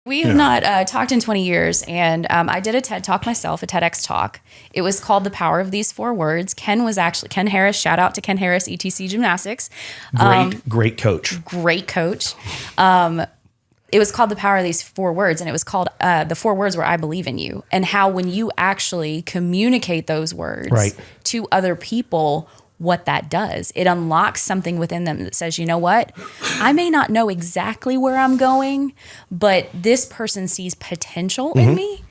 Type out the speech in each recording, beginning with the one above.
We have not talked in 20 years, and I did a TED Talk myself, a TEDx talk. It was called The Power of These Four Words. Ken Harris, shout out to Ken Harris, ETC Gymnastics. Great coach. Great coach. It was called The Power of These Four Words, and it was called The Four Words Where I Believe in You, and how when you actually communicate those words to other people, what that does. It unlocks something within them that says, you know what? I may not know exactly where I'm going, but this person sees potential in me,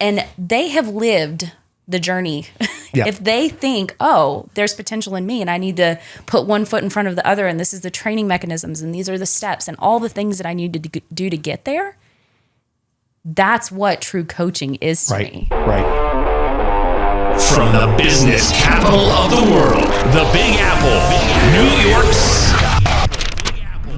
and they have lived the journey. Yeah. If they think, oh, there's potential in me and I need to put one foot in front of the other, and this is the training mechanisms and these are the steps and all the things that I need to do to get there, that's what true coaching is to me. Right. From the business capital of the world, the Big Apple, New York,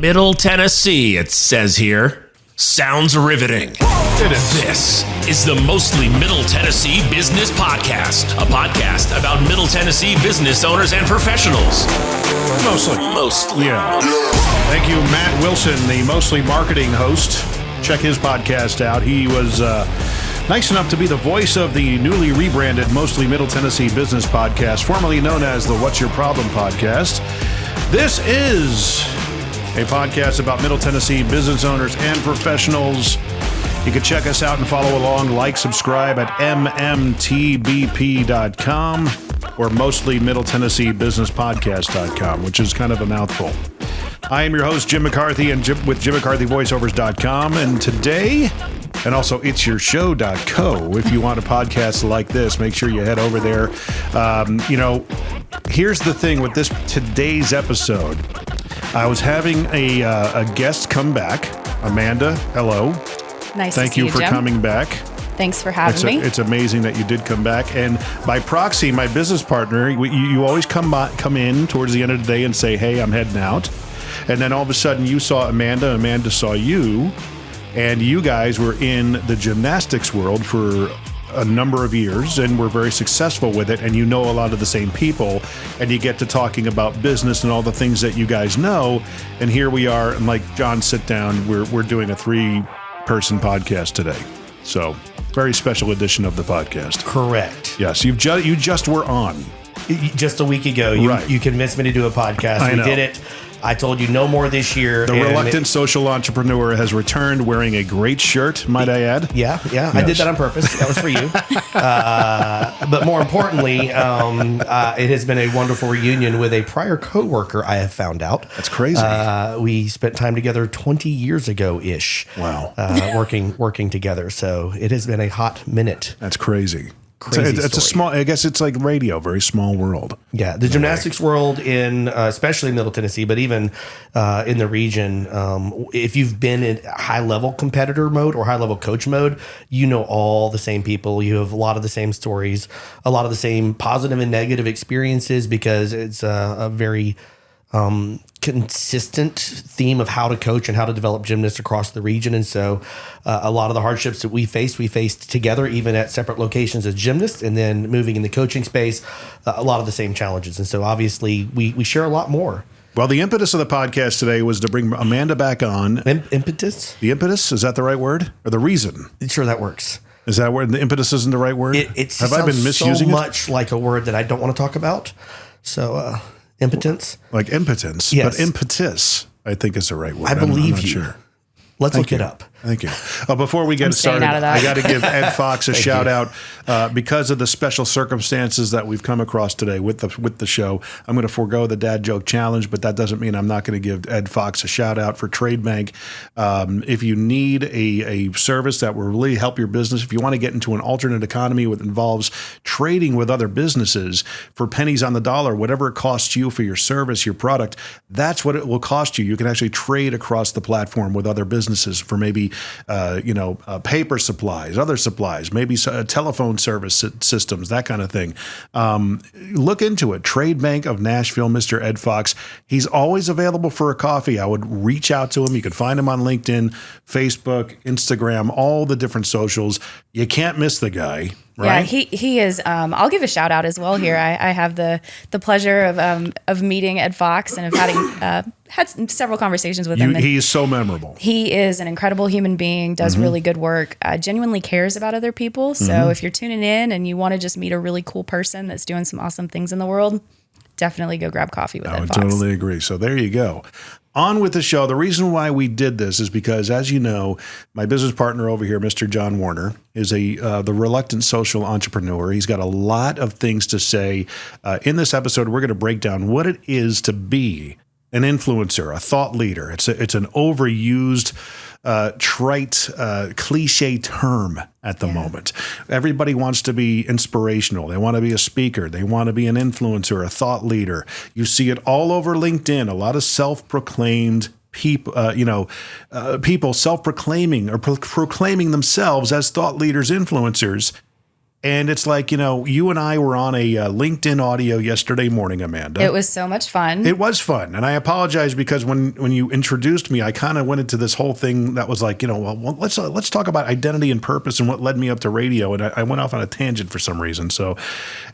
Middle Tennessee, it says here. Sounds riveting. It is. This is the Mostly Middle Tennessee Business Podcast, a podcast about Middle Tennessee business owners and professionals. Mostly. Yeah. Thank you, Matt Wilson, the Mostly Marketing host. Check his podcast out. He was nice enough to be the voice of the newly rebranded Mostly Middle Tennessee Business Podcast, formerly known as the What's Your Problem Podcast. This is a podcast about Middle Tennessee business owners and professionals. You can check us out and follow along, subscribe at MMTBP.com or Mostly Middle Tennessee Business Podcast.com, which is kind of a mouthful. I am your host, Jim McCarthy, and with JimMcCarthyVoiceovers.com. And today, and also it'sYourShow.co. If you want a podcast like this, make sure you head over there. Here's the thing with today's episode. I was having a guest come back. Amanda, hello. Nice Thank to see you for Jim. coming back. Thanks for having me. It's amazing that you did come back. And by proxy, my business partner, you always come in towards the end of the day and say, hey, I'm heading out. And then all of a sudden you saw Amanda saw you, and you guys were in the gymnastics world for a number of years and were very successful with it, and you know a lot of the same people, and you get to talking about business and all the things that you guys know. And here we are, and like John, sit down, we're doing a 3-person podcast today. So very special edition of the podcast. Correct. Yes, you just were on. Just a week ago, you convinced me to do a podcast. I know. We did it. I told you no more this year. The reluctant social entrepreneur has returned wearing a great shirt, might I add? Yeah. Yes. I did that on purpose. That was for you. But more importantly, it has been a wonderful reunion with a prior coworker, I have found out. That's crazy. We spent time together 20 years ago-ish. Wow. Working together. So it has been a hot minute. That's crazy. Crazy it's a small, I guess it's like radio, very small world. Yeah, the gymnastics world in, especially Middle Tennessee, but even in the region, if you've been in high level competitor mode or high level coach mode, you know all the same people. You have a lot of the same stories, a lot of the same positive and negative experiences, because it's a very consistent theme of how to coach and how to develop gymnasts across the region. And so a lot of the hardships that we faced together, even at separate locations as gymnasts, and then moving in the coaching space, a lot of the same challenges. And so obviously we share a lot more. Well, the impetus of the podcast today was to bring Amanda back on. Impetus? The impetus? Is that the right word? Or the reason? Sure, that works. Is that where the impetus isn't the right word? Have I been misusing so much like a word that I don't want to talk about? So, impotence? Like impotence, yes. But impetus, I think, is the right word. I believe I'm not you. Sure. Let's look it up. Thank you. Before we get started, I got to give Ed Fox a shout out because of the special circumstances that we've come across today with the show. I'm going to forego the dad joke challenge, but that doesn't mean I'm not going to give Ed Fox a shout out for Trade Bank. If you need a service that will really help your business, if you want to get into an alternate economy that involves trading with other businesses for pennies on the dollar, whatever it costs you for your service, your product, that's what it will cost you. You can actually trade across the platform with other businesses for maybe paper supplies, other supplies, maybe telephone service systems, that kind of thing. Look into it. Trade Bank of Nashville, Mr. Ed Fox. He's always available for a coffee. I would reach out to him. You can find him on LinkedIn, Facebook, Instagram, all the different socials. You can't miss the guy. right? Yeah, he is. I'll give a shout out as well here. I have the pleasure of meeting Ed Fox and of having had several conversations with him. He is so memorable. He is an incredible human being, does really good work, genuinely cares about other people. So if you're tuning in and you want to just meet a really cool person that's doing some awesome things in the world, definitely go grab coffee with Ed Fox. I would totally agree. So there you go. On with the show. The reason why we did this is because, as you know, my business partner over here, Mr. John Woerner, is the reluctant social entrepreneur. He's got a lot of things to say. In this episode, we're going to break down what it is to be an influencer, a thought leader. It's an overused, trite, cliche term at the moment. Everybody wants to be inspirational. They want to be a speaker. They want to be an influencer, a thought leader. You see it all over LinkedIn. A lot of self-proclaimed people, people self-proclaiming or proclaiming themselves as thought leaders, influencers. And it's like, you and I were on a LinkedIn audio yesterday morning, Amanda. It was so much fun. It was fun. And I apologize because when you introduced me, I kind of went into this whole thing that was like, let's talk about identity and purpose and what led me up to radio. And I went off on a tangent for some reason. So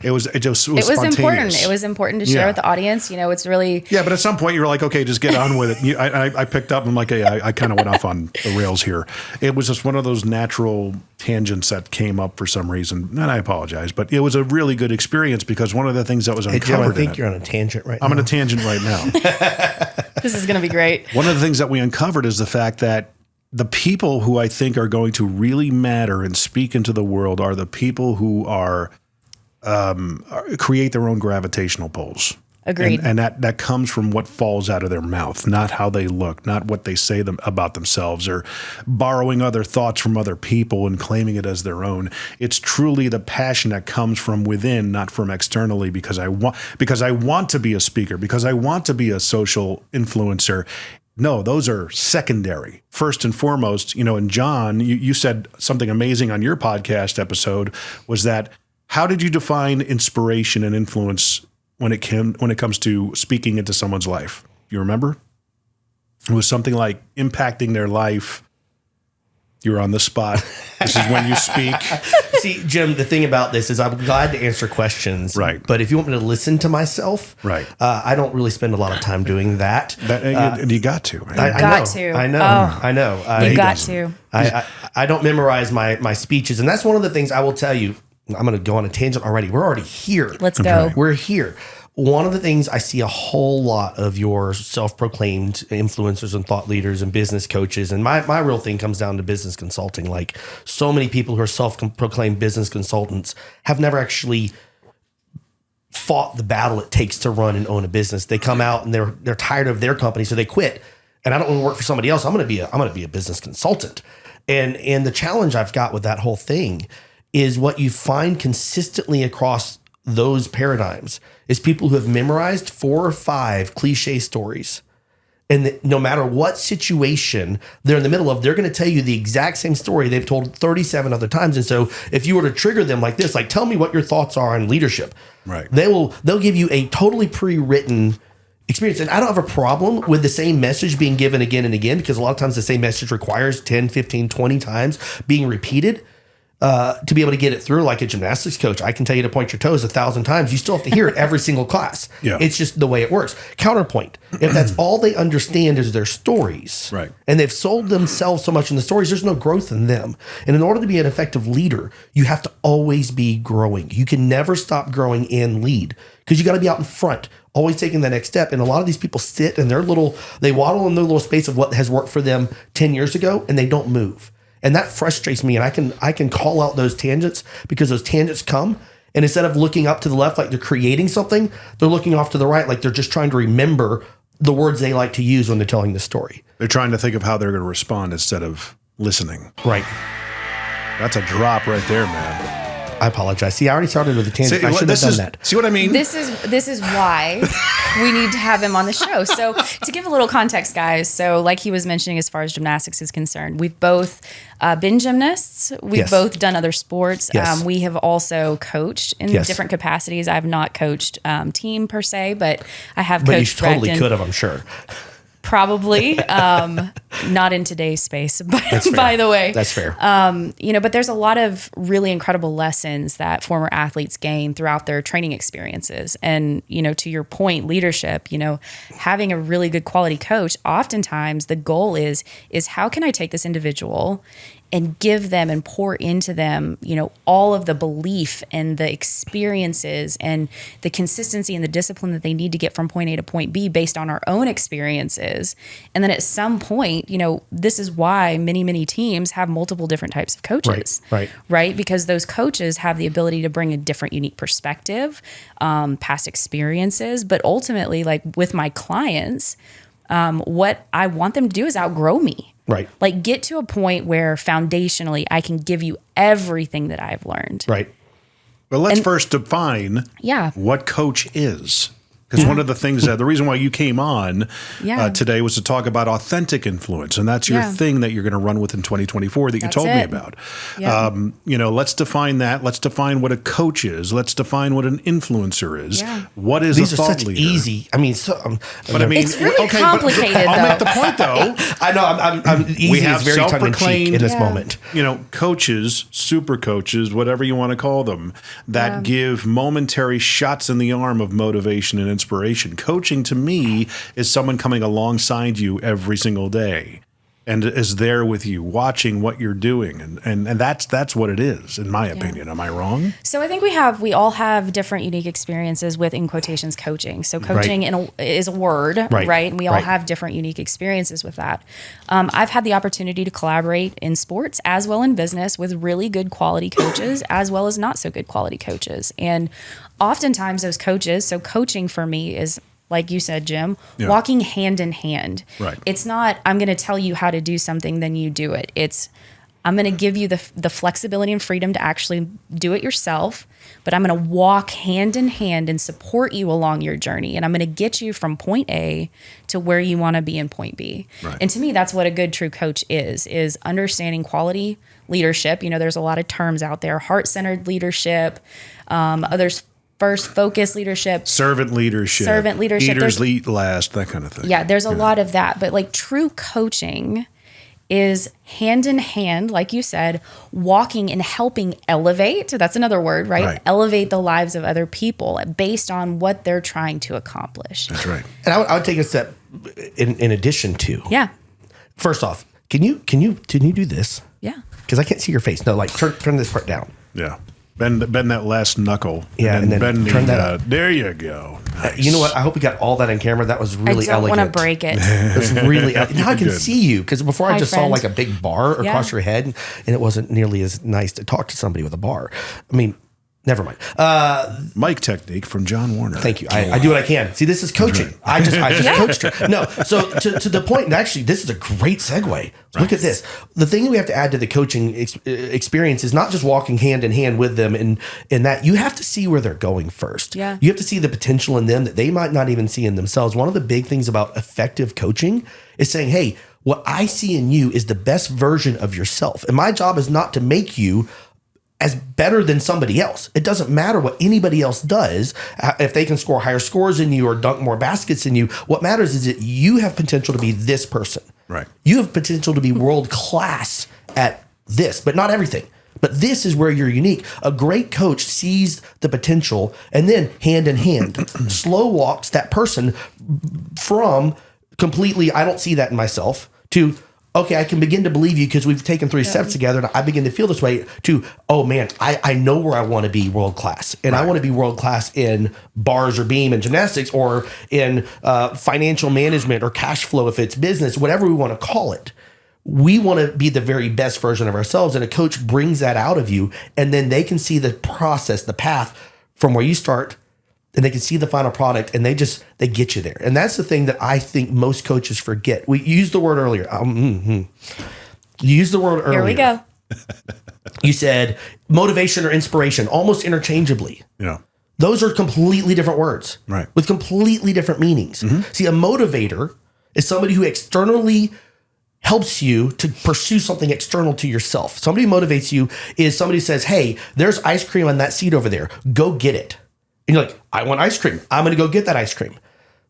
it was important. It was important to share with the audience. It's really. Yeah, but at some point you're like, okay, just get on with it. I picked up and I'm like, hey, I kind of went off on the rails here. It was just one of those natural tangents that came up for some reason. And I apologize, but it was a really good experience because one of the things that was uncovered. Hey, Joe, I think you're on a tangent right now. I'm on a tangent right now. This is going to be great. One of the things that we uncovered is the fact that the people who I think are going to really matter and speak into the world are the people who are create their own gravitational pulls. Agreed. And that comes from what falls out of their mouth, not how they look, not what they say about themselves or borrowing other thoughts from other people and claiming it as their own. It's truly the passion that comes from within, not from externally, because I want to be a speaker, because I want to be a social influencer. No, those are secondary. First and foremost, and John, you said something amazing on your podcast episode was that how did you define inspiration and influence when it comes to speaking into someone's life? You remember? It was something like impacting their life. You're on the spot. This is when you speak. See, Jim, the thing about this is I'm glad to answer questions. Right. But if you want me to listen to myself, right. I don't really spend a lot of time doing that. You got to. Man. I know. You got to. I don't memorize my speeches. And that's one of the things I will tell you. I'm going to go on a tangent already. We're already here. Let's go. We're here. One of the things I see a whole lot of your self-proclaimed influencers and thought leaders and business coaches, and my real thing comes down to business consulting. Like so many people who are self-proclaimed business consultants have never actually fought the battle it takes to run and own a business. They come out and they're tired of their company, so they quit. And I don't want to work for somebody else. I'm going to be a business consultant. And the challenge I've got with that whole thing is what you find consistently across those paradigms is people who have memorized 4 or 5 cliche stories. And no matter what situation they're in the middle of, they're going to tell you the exact same story they've told 37 other times. And so if you were to trigger them like this, like tell me what your thoughts are on leadership, right? They'll give you a totally pre-written experience. And I don't have a problem with the same message being given again and again, because a lot of times the same message requires 10, 15, 20 times being repeated. To be able to get it through, like a gymnastics coach, I can tell you to point your toes 1,000 times. You still have to hear it every single class. Yeah. It's just the way it works. Counterpoint, if that's all they understand is their stories, right, and they've sold themselves so much in the stories, there's no growth in them. And in order to be an effective leader, you have to always be growing. You can never stop growing and lead because you got to be out in front, always taking the next step. And a lot of these people sit in they waddle in their little space of what has worked for them 10 years ago, and they don't move. And that frustrates me. And I can call out those tangents because those tangents come. And instead of looking up to the left like they're creating something, they're looking off to the right like they're just trying to remember the words they like to use when they're telling the story. They're trying to think of how they're going to respond instead of listening. Right. That's a drop right there, man. I apologize. See, I already started with the tangent. I should have done that. See what I mean? This is why we need to have him on the show. So to give a little context, guys, so like he was mentioning as far as gymnastics is concerned, we've both been gymnasts. We've both done other sports. Yes. We have also coached in different capacities. I have not coached team per se, but I have coached. But you totally could have, I'm sure. Probably. Not in today's space, by the way. That's fair. But there's a lot of really incredible lessons that former athletes gain throughout their training experiences. And, to your point, leadership, having a really good quality coach, oftentimes the goal is how can I take this individual and give them and pour into them, all of the belief and the experiences and the consistency and the discipline that they need to get from point A to point B based on our own experiences. And then at some point, this is why many, many teams have multiple different types of coaches. Right? Because those coaches have the ability to bring a different, unique perspective, past experiences. But ultimately, like with my clients, what I want them to do is outgrow me. Right. Like get to a point where foundationally I can give you everything that I've learned. Right. Well, let's first define what coach is. Because one of the things the reason why you came on today was to talk about authentic influence. And that's your thing that you're going to run with in 2024 that you told me about. Yeah. Let's define that. Let's define what a coach is. Let's define what an influencer is. Yeah. What is a thought leader? Easy. I mean, it's really complicated. I'll make the point though. I know I'm easy. We have very tongue-in-cheek in this moment. Coaches, super coaches, whatever you want to call them, that give momentary shots in the arm of motivation and inspiration. Coaching to me is someone coming alongside you every single day and is there with you, watching what you're doing, and that's what it is, in my opinion. Am I wrong? So I think we all have different unique experiences with, in quotations, coaching. So coaching is a word, right? And we all have different unique experiences with that. I've had the opportunity to collaborate in sports as well in business with really good quality coaches as well as not so good quality coaches, and oftentimes those coaches. So coaching for me is, like you said, Jim, walking hand in hand. Right. It's not, I'm going to tell you how to do something, then you do it. It's, I'm going to give you the flexibility and freedom to actually do it yourself, but I'm going to walk hand in hand and support you along your journey. And I'm going to get you from point A to where you want to be in point B. Right. And to me, that's what a good true coach is understanding quality leadership. There's a lot of terms out there, heart-centered leadership, others first, focus leadership, servant leadership, eaters eat last, that kind of thing. Yeah, there's a lot of that. But like true coaching is hand in hand, like you said, walking and helping elevate. That's another word, right? Elevate the lives of other people based on what they're trying to accomplish. That's right. And I would take a step in addition to. Yeah. First off, can you do this? Yeah. Because I can't see your face. No, like turn this part down. Yeah. Bend that last knuckle. Yeah, and then bend turn that up. There you go. Nice. You know what? I hope we got all that on camera. That was really elegant. I don't want to break it. It was really now I can see you, because before I just saw like a big bar across your head, and it wasn't nearly as nice to talk to somebody with a bar. I mean, never mind. Mic technique from John Woerner. Thank you. I do what I can. See, this is coaching. I just coached her. No, so to the point, and actually, this is a great segue. Look at this. The thing we have to add to the coaching experience is not just walking hand in hand with them, and that you have to see where they're going first. Yeah. You have to see the potential in them that they might not even see in themselves. One of the big things about effective coaching is saying, hey, what I see in you is the best version of yourself. And my job is not to make you as better than somebody else. It doesn't matter what anybody else does. If they can score higher scores than you or dunk more baskets than you, what matters is that you have potential to be this person. Right. You have potential to be world class at this, but not everything. But this is where you're unique. A great coach sees the potential and then hand in hand slow walks that person from completely, I don't see that in myself, to okay, I can begin to believe you because we've taken 3 steps together and I begin to feel this way, to, oh man, I know where I want to be world class. And I want to be world class in bars or beam and gymnastics, or in financial management or cash flow if it's business, whatever we want to call it. We want to be the very best version of ourselves. And a coach brings that out of you, and then they can see the process, the path from where you start, and they can see the final product, and they get you there. And that's the thing that I think most coaches forget. We used the word earlier. You used the word earlier. Here we go. You said motivation or inspiration almost interchangeably. Yeah. Those are completely different words, right, with completely different meanings. Mm-hmm. See, a motivator is somebody who externally helps you to pursue something external to yourself. Somebody who motivates you is somebody who says, hey, there's ice cream on that seat over there. Go get it. And you're like, I want ice cream. I'm going to go get that ice cream.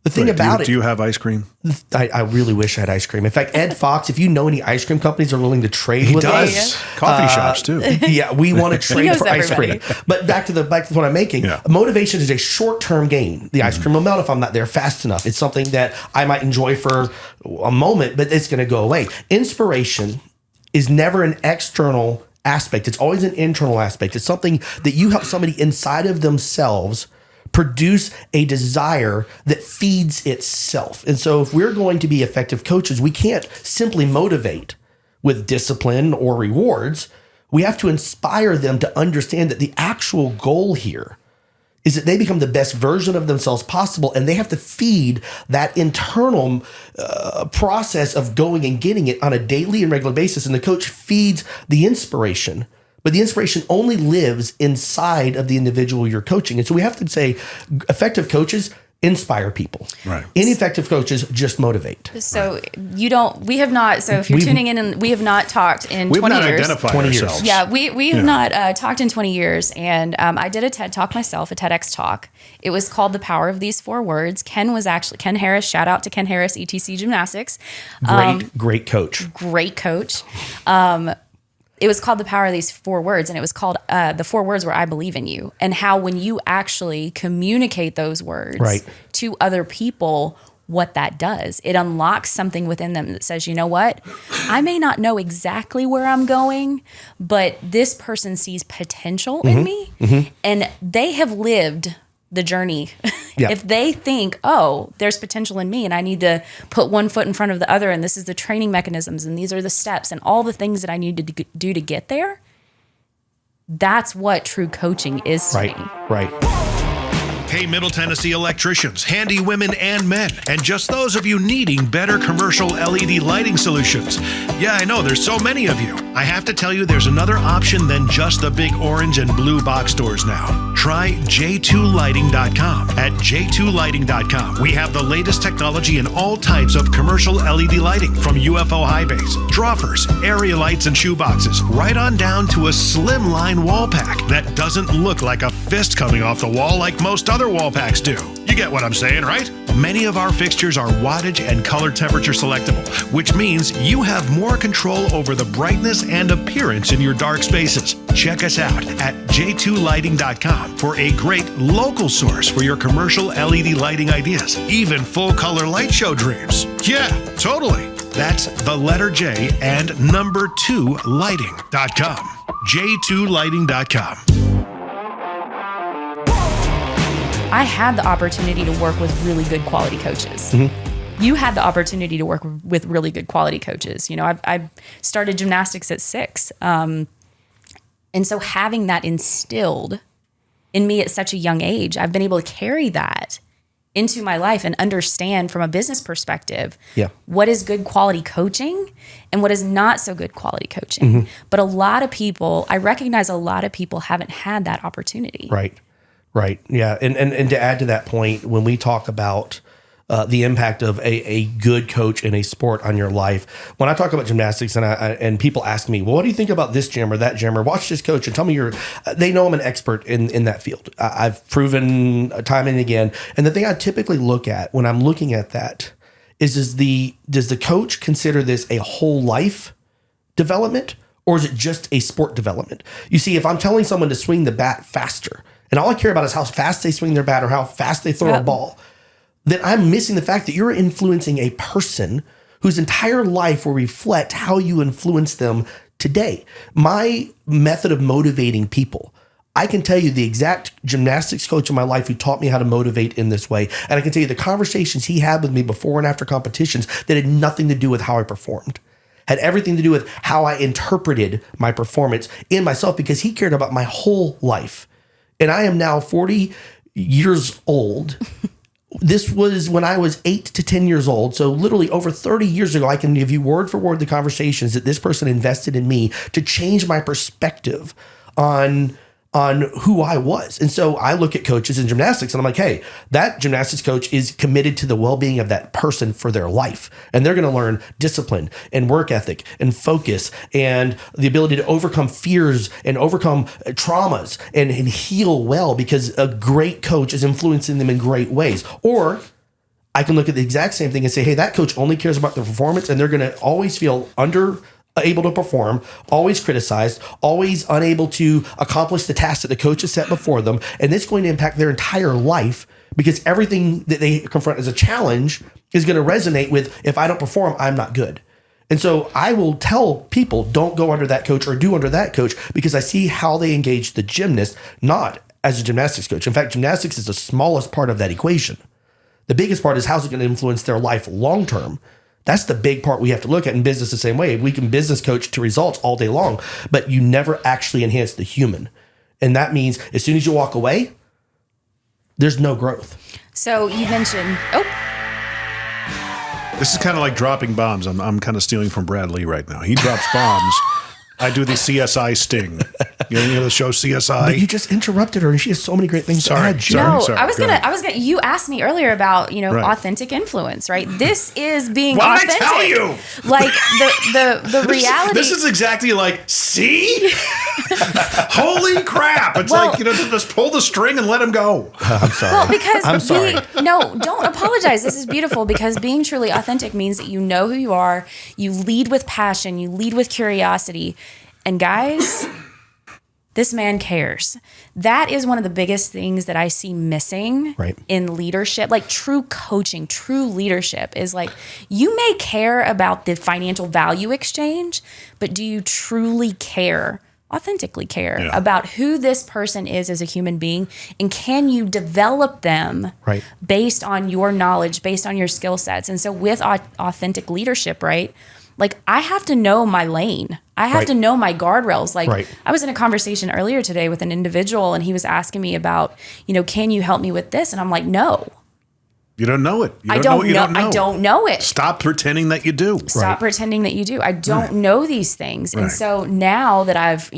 The thing about it. Do you have ice cream? I really wish I had ice cream. In fact, Ed Fox, if you know any ice cream companies are willing to trade with us. Coffee shops too. Yeah, we want to trade for ice cream. But back to the point I'm making. Yeah. Motivation is a short-term gain. The ice cream will melt if I'm not there fast enough. It's something that I might enjoy for a moment, but it's going to go away. Inspiration is never an external aspect. It's always an internal aspect. It's something that you help somebody inside of themselves produce a desire that feeds itself. And so if we're going to be effective coaches, we can't simply motivate with discipline or rewards. We have to inspire them to understand that the actual goal here is that they become the best version of themselves possible, and they have to feed that internal process of going and getting it on a daily and regular basis. And the coach feeds the inspiration. But the inspiration only lives inside of the individual you're coaching. And so we have to say effective coaches inspire people. Right. Ineffective coaches just motivate. So we have not, so if you're tuning in, and we have not talked in 20 years. We've not identified ourselves. Yeah, we have not talked in 20 years. And I did a TED Talk myself, a TEDx talk. It was called The Power of These 4 Words. Ken Harris, shout out to Ken Harris, ETC Gymnastics. Great coach. Great coach. It was called The Power of These 4 Words, and it was called the 4 words were I believe in you, and how when you actually communicate those words to other people, what that does. It unlocks something within them that says, you know what? I may not know exactly where I'm going, but this person sees potential in me, and they have lived the journey. Yeah. If they think, oh, there's potential in me and I need to put one foot in front of the other, and this is the training mechanisms and these are the steps and all the things that I need to do to get there, that's what true coaching is to me. Right. Hey, Middle Tennessee electricians, handy women and men, and just those of you needing better commercial LED lighting solutions. Yeah, I know, there's so many of you. I have to tell you, there's another option than just the big orange and blue box stores now. Try j2lighting.com. At j2lighting.com, we have the latest technology in all types of commercial LED lighting, from UFO high bays, drawers, area lights, and shoeboxes, right on down to a slimline wall pack that doesn't look like a fist coming off the wall like most other wall packs do. You get what I'm saying, right? Many of our fixtures are wattage and color temperature selectable, which means you have more control over the brightness and appearance in your dark spaces. Check us out at j2lighting.com for a great local source for your commercial LED lighting ideas, even full color light show dreams. Yeah, totally. That's the letter J and number 2 lighting.com. j2lighting.com. I had the opportunity to work with really good quality coaches. You had the opportunity to work with really good quality coaches. You know, I started gymnastics at 6. And so having that instilled in me at such a young age, I've been able to carry that into my life and understand from a business perspective what is good quality coaching and what is not so good quality coaching. But a lot of people, I recognize a lot of people haven't had that opportunity. Right. Yeah. And to add to that point, when we talk about the impact of a good coach in a sport on your life, when I talk about gymnastics and people ask me, well, what do you think about this gym or that gym, or watch this coach and tell me they know I'm an expert in that field. I've proven time and again. And the thing I typically look at when I'm looking at that is does the coach consider this a whole life development, or is it just a sport development? You see, if I'm telling someone to swing the bat faster, and all I care about is how fast they swing their bat or how fast they throw a ball, then I'm missing the fact that you're influencing a person whose entire life will reflect how you influence them today. My method of motivating people, I can tell you the exact gymnastics coach in my life who taught me how to motivate in this way. And I can tell you the conversations he had with me before and after competitions that had nothing to do with how I performed. Had everything to do with how I interpreted my performance in myself, because he cared about my whole life. And I am now 40 years old. This was when I was 8 to 10 years old. So literally over 30 years ago, I can give you word for word the conversations that this person invested in me to change my perspective on who I was. And so I look at coaches in gymnastics and I'm like, hey, that gymnastics coach is committed to the well-being of that person for their life. And they're going to learn discipline and work ethic and focus and the ability to overcome fears and overcome traumas and heal well, because a great coach is influencing them in great ways. Or I can look at the exact same thing and say, hey, that coach only cares about their performance, and they're going to always feel able to perform, always criticized, always unable to accomplish the task that the coach has set before them. And it's going to impact their entire life, because everything that they confront as a challenge is going to resonate with, if I don't perform, I'm not good. And so I will tell people, don't go under that coach or do under that coach, because I see how they engage the gymnast, not as a gymnastics coach. In fact, gymnastics is the smallest part of that equation. The biggest part is how's it going to influence their life long term. That's the big part we have to look at in business the same way. We can business coach to results all day long, but you never actually enhance the human. And that means as soon as you walk away, there's no growth. So you mentioned, This is kind of like dropping bombs. I'm kind of stealing from Brad Lee right now. He drops bombs. I do the CSI sting. You know the show CSI? But you just interrupted her, and she has so many great things to add. Sorry. I was gonna. You asked me earlier about authentic influence, right? This is being authentic. What did I tell you? Like the reality. This is exactly like, see? Holy crap! It's like, just pull the string and let him go. I'm sorry. Well, because I'm sorry. Don't apologize. This is beautiful, because being truly authentic means that you know who you are. You lead with passion. You lead with curiosity. And guys, this man cares. That is one of the biggest things that I see missing in leadership. Like true coaching, true leadership is like, you may care about the financial value exchange, but do you truly care, authentically care about who this person is as a human being? And can you develop them based on your knowledge, based on your skill sets? And so with authentic leadership, like I have to know my lane. I have to know my guardrails. Like I was in a conversation earlier today with an individual, and he was asking me about, can you help me with this? And I'm like, no. You don't know it. I don't know it. Stop pretending that you do. Stop pretending that you do. I don't know these things. And so now that I've,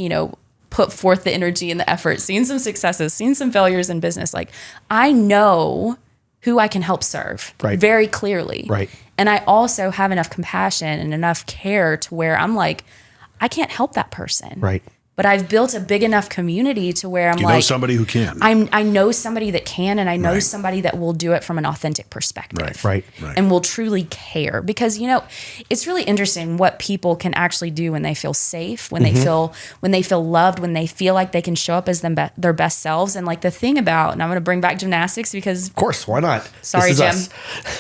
put forth the energy and the effort, seen some successes, seen some failures in business, like I know who I can help serve very clearly. And I also have enough compassion and enough care to where I'm like, I can't help that person. But I've built a big enough community to where I'm you know somebody who can. I know somebody that can, and I know somebody that will do it from an authentic perspective. And will truly care. Because, it's really interesting what people can actually do when they feel safe, when they feel loved, when they feel like they can show up as their best selves. And like the thing about, and I'm going to bring back gymnastics because, of course, why not? Sorry, Jim.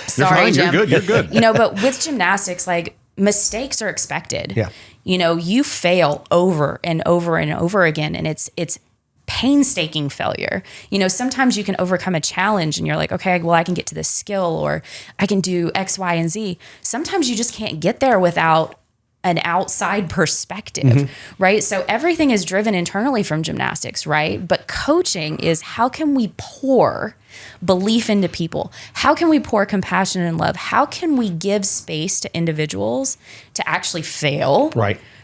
Sorry, Jim. You're good. But with gymnastics, like mistakes are expected. Yeah. You fail over and over and over again, and it's painstaking failure. Sometimes you can overcome a challenge and you're like, okay, well, I can get to this skill, or I can do X, Y, and Z. Sometimes you just can't get there without an outside perspective, right? So everything is driven internally from gymnastics, right? But coaching is, how can we pour belief into people? How can we pour compassion and love? How can we give space to individuals to actually fail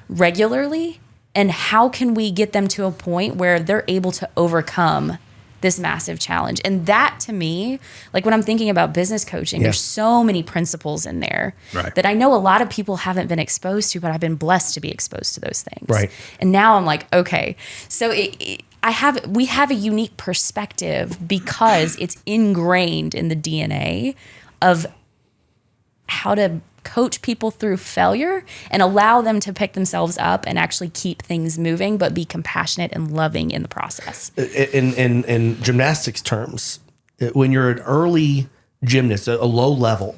regularly? And how can we get them to a point where they're able to overcome this massive challenge? And that, to me, like when I'm thinking about business coaching, there's so many principles in there that I know a lot of people haven't been exposed to, but I've been blessed to be exposed to those things. And now I'm like, okay, so we have a unique perspective because it's ingrained in the DNA of how to coach people through failure and allow them to pick themselves up and actually keep things moving, but be compassionate and loving in the process. In gymnastics terms, when you're an early gymnast, a low level,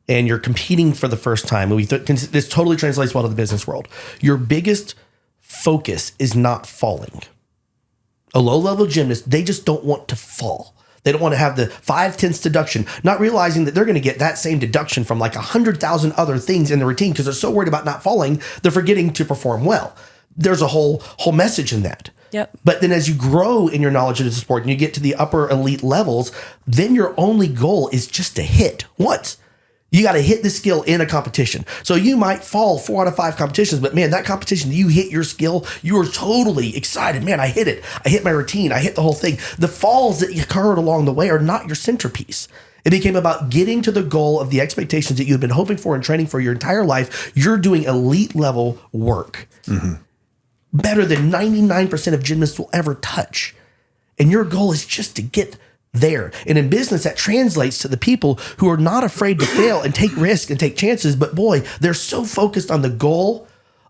and you're competing for the first time, and this totally translates well to the business world, your biggest focus is not falling. A low-level gymnast, they just don't want to fall. They don't want to have the 5/10 deduction, not realizing that they're going to get that same deduction from like 100,000 other things in the routine because they're so worried about not falling, they're forgetting to perform well. There's a whole message in that. Yep. But then as you grow in your knowledge of the sport and you get to the upper elite levels, then your only goal is just to hit once. You got to hit the skill in a competition. So you might fall 4 out of 5 competitions, but man, that competition, you hit your skill, you are totally excited. Man, I hit it. I hit my routine. I hit the whole thing. The falls that occurred along the way are not your centerpiece. It became about getting to the goal of the expectations that you had been hoping for and training for your entire life. You're doing elite level work. Better than 99% of gymnasts will ever touch. And your goal is just to get there. And in business, that translates to the people who are not afraid to fail and take risks and take chances. But boy, they're so focused on the goal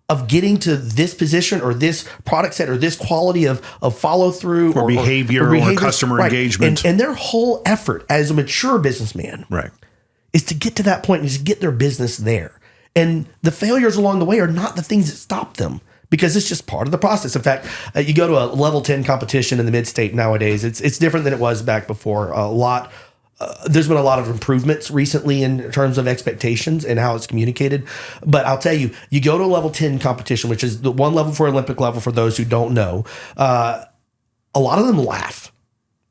of getting to this position or this product set or this quality of follow through or behavior or customer engagement. And their whole effort as a mature businessman is to get to that point and just get their business there. And the failures along the way are not the things that stop them, because it's just part of the process. In fact, you go to a level 10 competition in the mid-state nowadays, it's different than it was back before. There's been a lot of improvements recently in terms of expectations and how it's communicated. But I'll tell you, you go to a level 10 competition, which is the one level for Olympic level for those who don't know. A lot of them laugh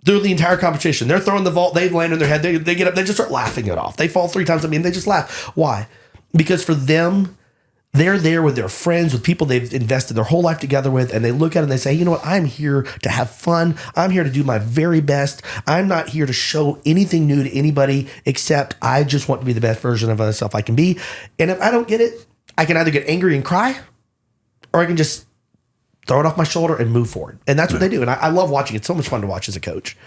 through the entire competition. They're throwing the vault, they've landed on their head, they get up, they just start laughing it off. They fall 3 times, they just laugh. Why? Because for them, they're there with their friends, with people they've invested their whole life together with, and they look at it and they say, you know what, I'm here to have fun. I'm here to do my very best. I'm not here to show anything new to anybody, except I just want to be the best version of myself I can be. And if I don't get it, I can either get angry and cry, or I can just throw it off my shoulder and move forward. And that's what they do. And I love watching. It's so much fun to watch as a coach.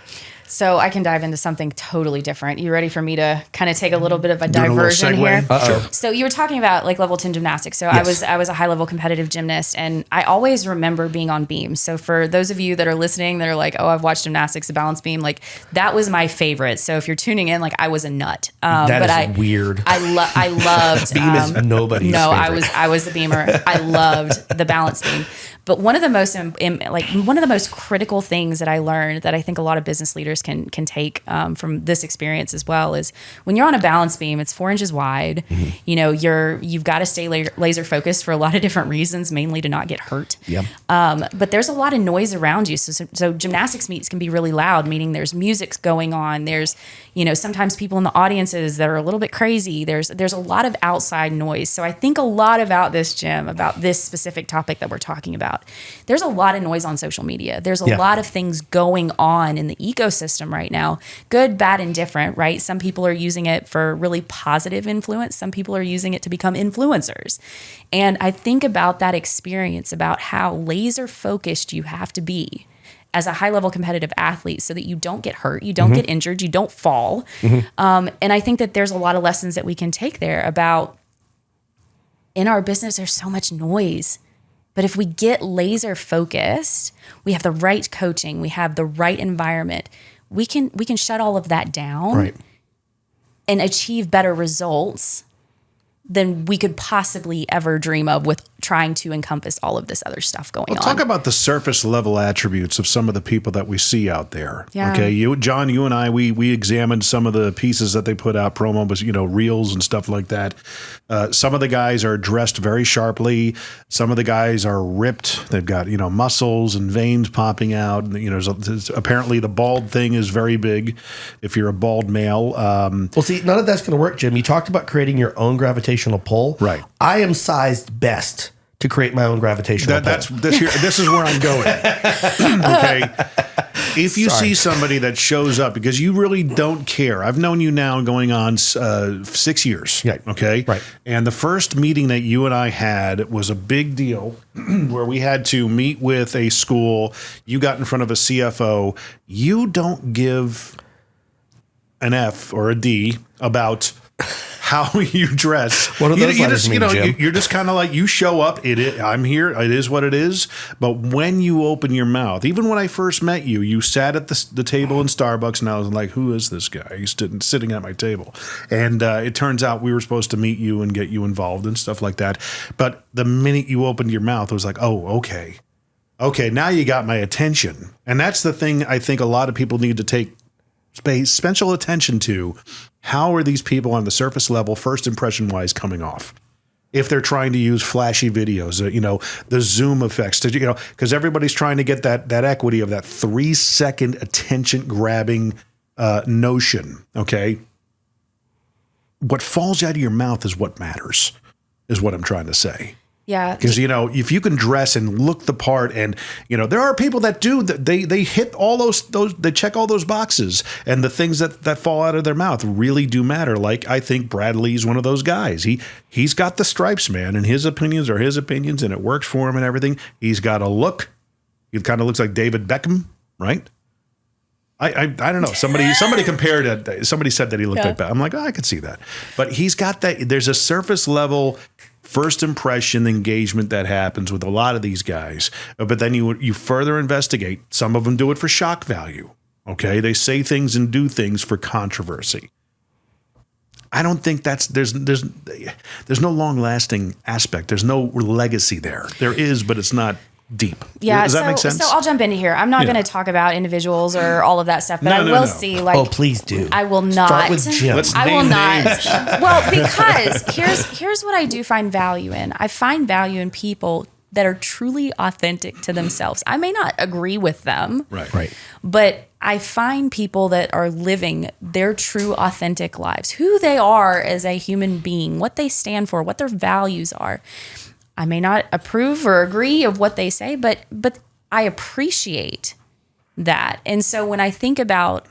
So I can dive into something totally different. You ready for me to kind of take a little bit of a diversion here? Sure. So you were talking about like level 10 gymnastics. So yes. I was a high level competitive gymnast, and I always remember being on beams. So for those of you that are listening, that are like, oh, I've watched gymnastics, a balance beam, like that was my favorite. So if you're tuning in, like I was a nut. That is weird. I loved beam is nobody's favorite. I was the beamer. I loved the balance beam. But one of the most critical things that I learned that I think a lot of business leaders can take from this experience as well is when you're on a balance beam, it's 4 inches wide. Mm-hmm. You know, you've got to stay laser focused for a lot of different reasons, mainly to not get hurt. Yeah. But there's a lot of noise around you. So gymnastics meets can be really loud, meaning there's music going on. There's, you know, sometimes people in the audiences that are a little bit crazy. There's a lot of outside noise. So I think a lot about this gym, about this specific topic that we're talking about. There's a lot of noise on social media. There's a lot of things going on in the ecosystem right now. Good, bad, and different, right? Some people are using it for really positive influence. Some people are using it to become influencers. And I think about that experience, about how laser focused you have to be as a high-level competitive athlete so that you don't get hurt, you don't get injured, you don't fall. Mm-hmm. And I think that there's a lot of lessons that we can take there about in our business, there's so much noise. But if we get laser focused, we have the right coaching, we have the right environment, we can shut all of that down and achieve better results than we could possibly ever dream of with trying to encompass all of this other stuff going on. Talk about the surface level attributes of some of the people that we see out there. Yeah. Okay, John, you and I, we examined some of the pieces that they put out, promos, reels and stuff like that. Some of the guys are dressed very sharply. Some of the guys are ripped. They've got, muscles and veins popping out. Apparently the bald thing is very big if you're a bald male. Well, see, none of that's going to work, Jim. You talked about creating your own gravitational pull. Right. I am sized best to create my own gravitational pull. This is where I'm going. Okay. If you see somebody that shows up because you really don't care. I've known you now going on 6 years. Yeah. Okay. Right. And the first meeting that you and I had was a big deal where we had to meet with a school. You got in front of a CFO. You don't give an F or a D about how you dress. What are those letters mean, Jim? You're just kind of like, you show up, I'm here, it is what it is. But when you open your mouth, even when I first met you, you sat at the table in Starbucks, and I was like, who is this guy? He's sitting at my table. And it turns out we were supposed to meet you and get you involved and stuff like that. But the minute you opened your mouth, it was like, oh, okay. Okay, now you got my attention. And that's the thing I think a lot of people need to take special attention to. How are these people on the surface level, first impression wise, coming off? If they're trying to use flashy videos, the zoom effects, because everybody's trying to get that equity of that 3-second attention grabbing notion. Okay. What falls out of your mouth is what matters, is what I'm trying to say. Yeah. Because, if you can dress and look the part, and, there are people that do, they hit all those, they check all those boxes, and the things that fall out of their mouth really do matter. Like, I think Brad Lee's one of those guys. He's got the stripes, man, and his opinions are his opinions, and it works for him and everything. He's got a look. He kind of looks like David Beckham, right? I don't know. Somebody compared it. Somebody said that he looked like that. I'm like, I could see that. But he's got that. There's a surface level first impression engagement that happens with a lot of these guys. But then you further investigate. Some of them do it for shock value. Okay, they say things and do things for controversy. I don't think there's no long lasting aspect. There's no legacy there. There is, but it's not deep. Yeah, does that make sense? So I'll jump into here. I'm not going to talk about individuals or all of that stuff, but I will see. Like, oh, please do. I will not. Start with Jim. I will not. Well, because here's what I do find value in. I find value in people that are truly authentic to themselves. I may not agree with them, right, but I find people that are living their true authentic lives, who they are as a human being, what they stand for, what their values are. I may not approve or agree of what they say, but I appreciate that. And so when I think about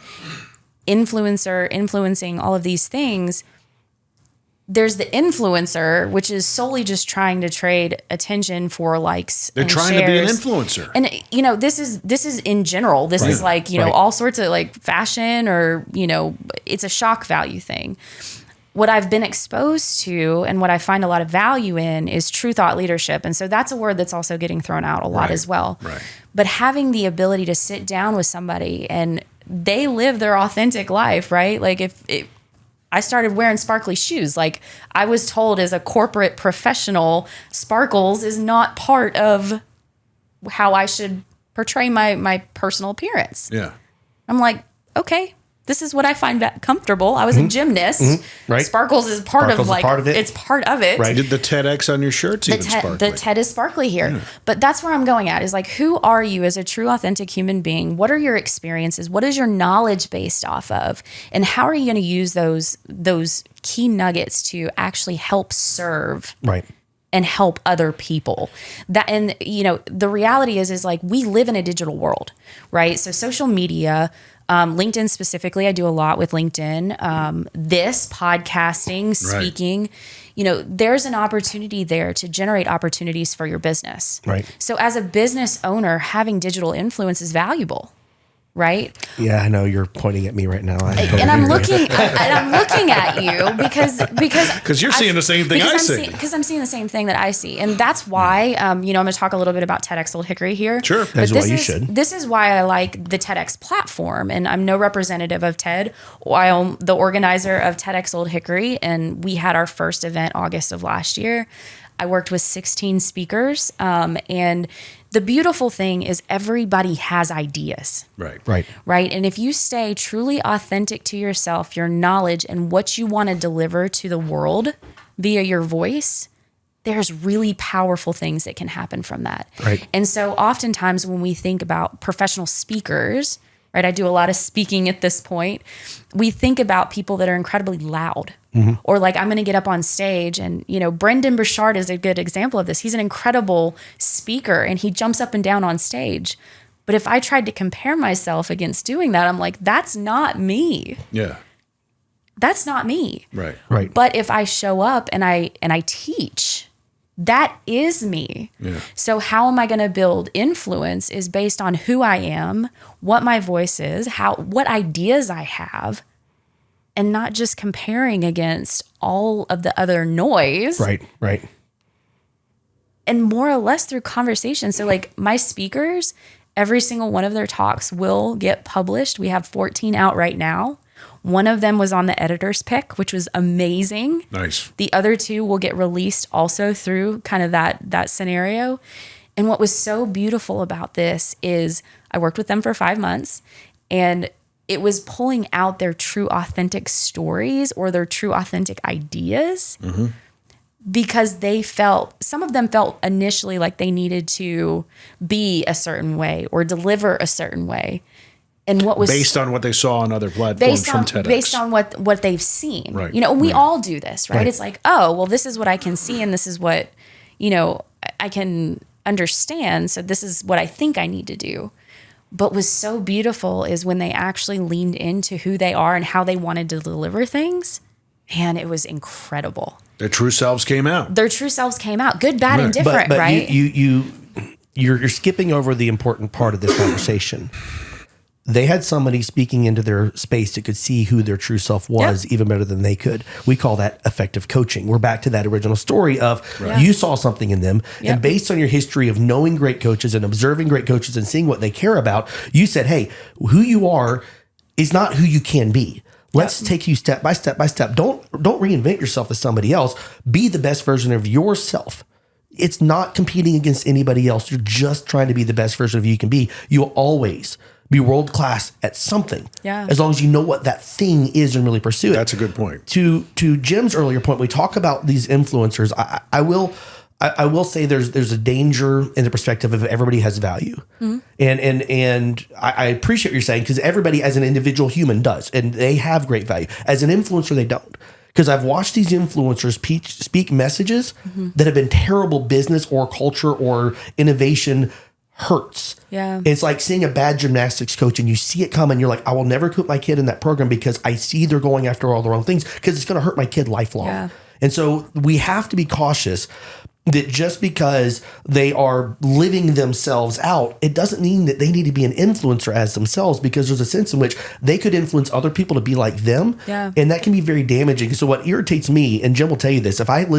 influencing all of these things, there's the influencer, which is solely just trying to trade attention for likes. They're trying to be an influencer. And this is in general. This is like, all sorts of like fashion or, it's a shock value thing. What I've been exposed to and what I find a lot of value in is true thought leadership. And so that's a word that's also getting thrown out a lot as well. Right. But having the ability to sit down with somebody and they live their authentic life, right? Like if I started wearing sparkly shoes, like I was told as a corporate professional, sparkles is not part of how I should portray my personal appearance. Yeah. I'm like, okay. This is what I find comfortable. I was a gymnast. Right. Sparkles is part of it. It's part of it. Right. The TEDx on your shirt's even sparkly. The TED is sparkly here. Yeah. But that's where I'm going at is like, who are you as a true, authentic human being? What are your experiences? What is your knowledge based off of? And how are you going to use those key nuggets to actually help serve? Right. And help other people. The reality is like we live in a digital world, right? So social media, LinkedIn specifically, I do a lot with LinkedIn. This podcasting, speaking, there's an opportunity there to generate opportunities for your business. Right. So as a business owner, having digital influence is valuable. Right? Yeah, I know you're pointing at me right now. I'm looking at you because you're seeing the same thing I see. Because I'm seeing the same thing that I see, and that's why I'm going to talk a little bit about TEDx Old Hickory here. Sure, that's why you should. This is why I like the TEDx platform, and I'm no representative of TED. I'm the organizer of TEDx Old Hickory, and we had our first event August of last year. I worked with 16 speakers, and the beautiful thing is everybody has ideas. Right. And if you stay truly authentic to yourself, your knowledge, and what you want to deliver to the world via your voice, there's really powerful things that can happen from that. Right. And so oftentimes when we think about professional speakers, right, I do a lot of speaking at this point, we think about people that are incredibly loud. Mm-hmm. Or like, I'm going to get up on stage and, Brendan Burchard is a good example of this. He's an incredible speaker and he jumps up and down on stage. But if I tried to compare myself against doing that, I'm like, that's not me. Yeah. That's not me. Right. But if I show up and I teach, that is me. Yeah. So how am I going to build influence is based on who I am, what my voice is, what ideas I have, and not just comparing against all of the other noise. Right. And more or less through conversation. So like my speakers, every single one of their talks will get published. We have 14 out right now. One of them was on the editor's pick, which was amazing. Nice. The other two will get released also through kind of that scenario. And what was so beautiful about this is I worked with them for 5 months, and it was pulling out their true authentic stories or their true authentic ideas. Mm-hmm. Because some of them felt initially like they needed to be a certain way or deliver a certain way. And what was based on what they saw on other platforms from TEDx. Based on what they've seen. Right. We all do this, right? It's like, oh, well, this is what I can see and this is what, I can understand. So this is what I think I need to do. But what's so beautiful is when they actually leaned into who they are and how they wanted to deliver things. Man, it was incredible. Their true selves came out. Good, bad, and different, but right? You're skipping over the important part of this conversation. they had somebody speaking into their space that could see who their true self was even better than they could. We call that effective coaching. We're back to that original story of you saw something in them, and based on your history of knowing great coaches and observing great coaches and seeing what they care about, you said, hey, who you are is not who you can be. Let's take you step by step by step. Don't reinvent yourself as somebody else. Be the best version of yourself. It's not competing against anybody else. You're just trying to be the best version of you can be. You'll always be world class at something. Yeah. As long as you know what that thing is and really pursue it. That's a good point. To Jim's earlier point, we talk about these influencers. I will say there's a danger in the perspective of everybody has value. Mm-hmm. And I appreciate what you're saying, because everybody as an individual human does, and they have great value. As an influencer, they don't. Because I've watched these influencers speak messages that have been terrible business or culture or innovation hurts. Yeah. It's like seeing a bad gymnastics coach and you see it come and you're like, I will never put my kid in that program because I see they're going after all the wrong things, because it's going to hurt my kid lifelong. Yeah. And so we have to be cautious that just because they are living themselves out, it doesn't mean that they need to be an influencer as themselves, because there's a sense in which they could influence other people to be like them. Yeah. And that can be very damaging. So what irritates me, and Jim will tell you this, I don't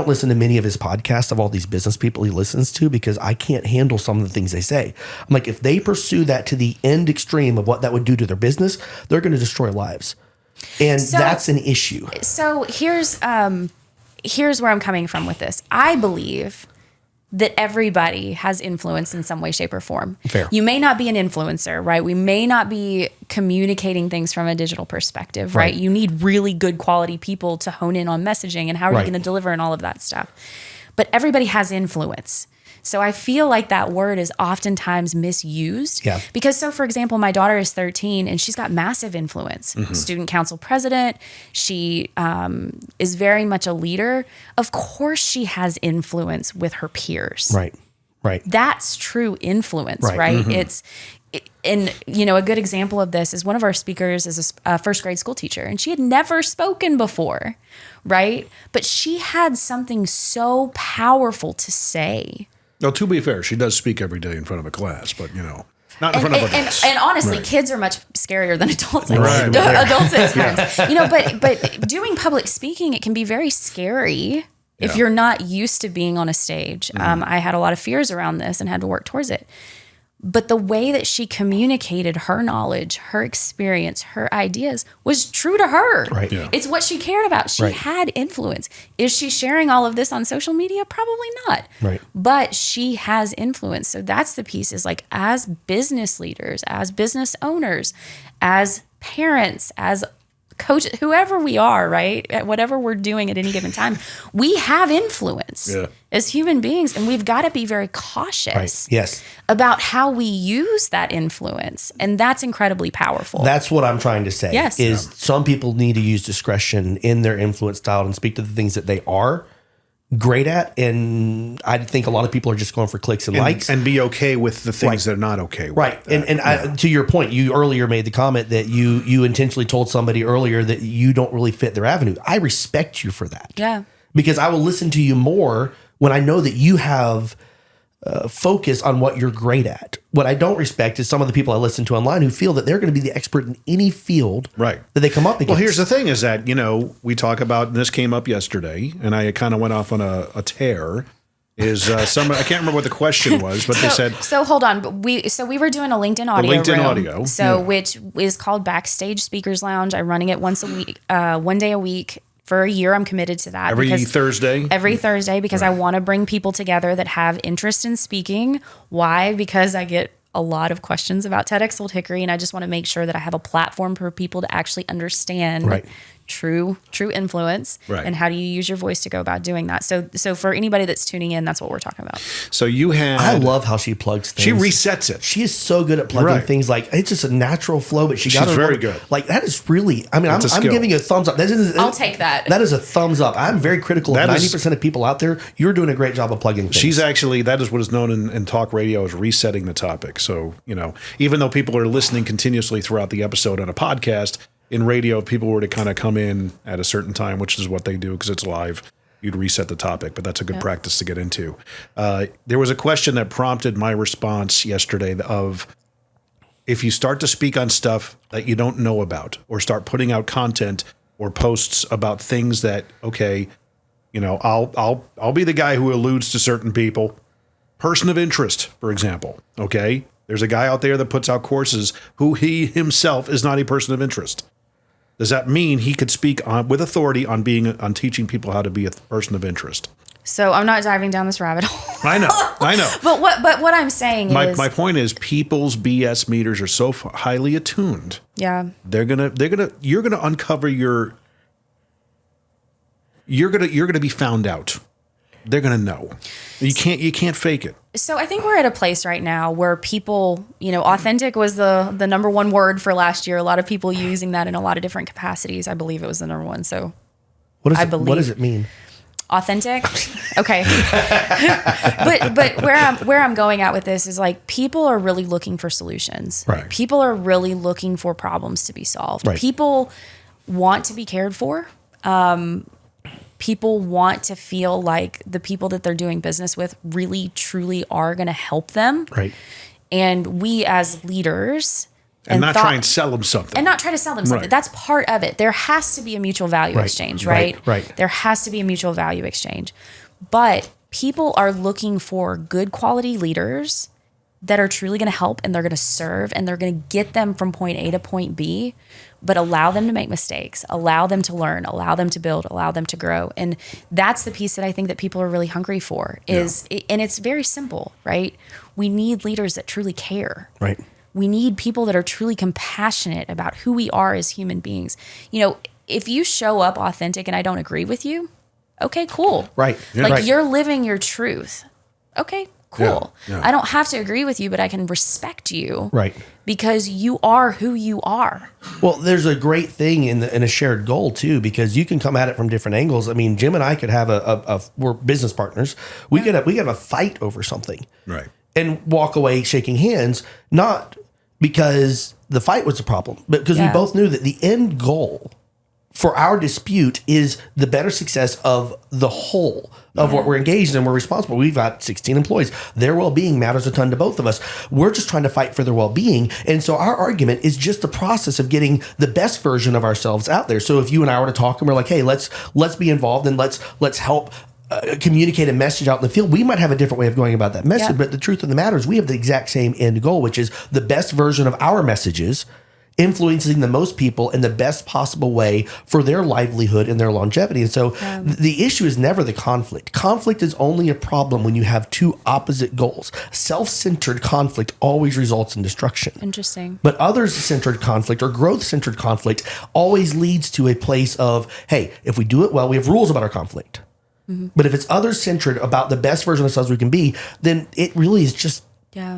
listen to many of his podcasts of all these business people he listens to, because I can't handle some of the things they say. I'm like, if they pursue that to the end extreme of what that would do to their business, they're going to destroy lives. And that's an issue. So here's where I'm coming from with this. I believe that everybody has influence in some way, shape, or form. Fair. You may not be an influencer, right? We may not be communicating things from a digital perspective, right? You need really good quality people to hone in on messaging and how are you going to deliver and all of that stuff. But everybody has influence. So I feel like that word is oftentimes misused. Yeah. Because, so for example, my daughter is 13 and she's got massive influence. Mm-hmm. Student council president. She is very much a leader. Of course she has influence with her peers. Right. That's true influence, right? Mm-hmm. And a good example of this is one of our speakers is a first grade school teacher, and she had never spoken before, right? But she had something so powerful to say. Well, to be fair, she does speak every day in front of a class, but not in front of adults. And honestly, kids are much scarier than adults. Adults at times. But doing public speaking, it can be very scary if you're not used to being on a stage. Mm-hmm. I had a lot of fears around this and had to work towards it. But the way that she communicated her knowledge, her experience, her ideas was true to her. Right. Yeah. It's what she cared about. She had influence. Is she sharing all of this on social media? Probably not. Right. But she has influence. So that's the piece, is like, as business leaders, as business owners, as parents, as coaches, whoever we are, right? At whatever we're doing at any given time, we have influence as human beings, and we've got to be very cautious about how we use that influence. And that's incredibly powerful. That's what I'm trying to say. Is some people need to use discretion in their influence style and speak to the things that they are great at, and I think a lot of people are just going for clicks and likes, and be okay with the things that are not okay with. Right. And to your point, you earlier made the comment that you intentionally told somebody earlier that you don't really fit their avenue. I respect you for that. Yeah. Because I will listen to you more when I know that you have focus on what you're great at. What I don't respect is some of the people I listen to online who feel that they're going to be the expert in any field that they come up against. Well, here's the thing is that, we talk about, and this came up yesterday, and I kind of went off on a tear, is I can't remember what the question was, but they said. So hold on. We were doing a LinkedIn audio room, which is called Backstage Speakers Lounge. I'm running it once a week, one day a week. For a year, I'm committed to that. Every Thursday, because I want to bring people together that have interest in speaking. Why? Because I get a lot of questions about TEDx Old Hickory, and I just want to make sure that I have a platform for people to actually understand true influence and how do you use your voice to go about doing that. So for anybody that's tuning in, that's what we're talking about. So you had. I love how she plugs things. She resets it. She is so good at plugging things. Like, it's just a natural flow, but she's very good. Like, that is really. I mean, I'm giving you a thumbs up. I'll take that. That is a thumbs up. I'm very critical of 90% of people out there. You're doing a great job of plugging things. She's actually, that is what is known in talk radio as resetting the topic. So even though people are listening continuously throughout the episode on a podcast. In radio, if people were to kind of come in at a certain time, which is what they do because it's live, you'd reset the topic, but that's a good practice to get into. There was a question that prompted my response yesterday of, if you start to speak on stuff that you don't know about, or start putting out content or posts about things that, okay, you know, I'll be the guy who alludes to certain people. Person of interest, for example. Okay, there's a guy out there that puts out courses who he himself is not a person of interest. Does that mean he could speak with authority on teaching people how to be a person of interest? So I'm not diving down this rabbit hole. I know. But what I'm saying is, my point is, people's BS meters are so highly attuned. Yeah, you're gonna uncover you're gonna be found out. They're gonna know. You can't fake it. So I think we're at a place right now where people, you know, authentic was the number one word for last year. A lot of people using that in a lot of different capacities. I believe it was the number one. So what does it mean? Authentic. Okay. but where I'm going at with this is, like, people are really looking for solutions. Right. People are really looking for problems to be solved. Right. People want to be cared for. People want to feel like the people that they're doing business with really, truly are going to help them. Right. And we as leaders... And not try and sell them something. And not try to sell them something. Right. That's part of it. There has to be a mutual value exchange, right? Right. There has to be a mutual value exchange. But people are looking for good quality leaders that are truly going to help, and they're going to serve, and they're going to get them from point A to point B, but allow them to make mistakes, allow them to learn, allow them to build, allow them to grow. And that's the piece that I think that people are really hungry for and it's very simple, right? We need leaders that truly care. Right. We need people that are truly compassionate about who we are as human beings. You know, if you show up authentic and I don't agree with you, okay, cool. Right. Yeah. Like, right. You're living your truth. Okay, cool. Yeah. I don't have to agree with you, but I can respect you. Right. Because you are who you are. Well, there's a great thing in a shared goal too, because you can come at it from different angles. I mean, Jim and I could have we're business partners. We could have a fight over something. Right. And walk away shaking hands, not because the fight was the problem, but because we both knew that the end goal for our dispute is the better success of the whole of what we're engaged in. We're responsible. We've got 16 employees. Their well-being matters a ton to both of us. We're just trying to fight for their well-being. And so our argument is just the process of getting the best version of ourselves out there. So if you and I were to talk and we're like, hey, let's be involved and let's help communicate a message out in the field, we might have a different way of going about that message. But the truth of the matter is we have the exact same end goal, which is the best version of our messages, influencing the most people in the best possible way for their livelihood and their longevity. And so the issue is never the conflict. Conflict is only a problem when you have two opposite goals. Self-centered conflict always results in destruction. Interesting. But others-centered conflict or growth-centered conflict always leads to a place of, hey, if we do it well, we have rules about our conflict. Mm-hmm. But if it's others-centered about the best version of ourselves we can be, then it really is just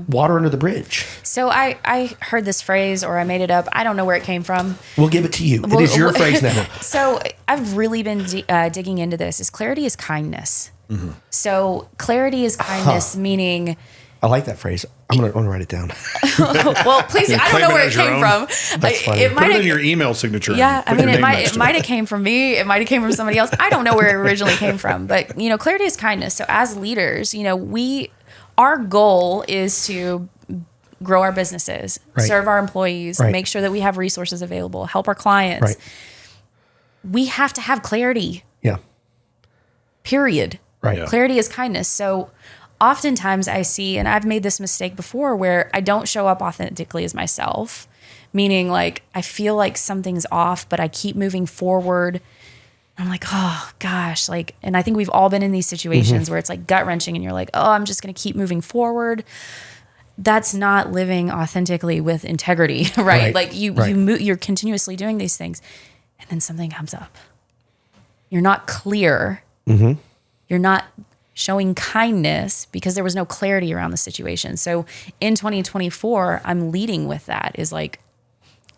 water under the bridge. So I heard this phrase, or I made it up. I don't know where it came from. We'll give it to you. It is your phrase now. So I've really been digging into this. Clarity is kindness. Mm-hmm. So clarity is kindness, meaning... I like that phrase. I'm gonna write it down. Well, please. I don't know where it came from. That's funny. Put it in your email signature. Yeah, I mean, it might have came from me. It might have came from somebody else. I don't know where it originally came from. But clarity is kindness. So as leaders, our goal is to grow our businesses, serve our employees, make sure that we have resources available, help our clients. Right. We have to have clarity. Yeah. Period. Right. Yeah. Clarity is kindness. So oftentimes I see, and I've made this mistake before, where I don't show up authentically as myself, meaning like I feel like something's off, but I keep moving forward. I'm like, oh gosh, and I think we've all been in these situations where it's like gut wrenching and you're like, oh, I'm just going to keep moving forward. That's not living authentically with integrity, right? Like you're continuously doing these things and then something comes up. You're not clear. Mm-hmm. You're not showing kindness because there was no clarity around the situation. So in 2024, I'm leading with that is like,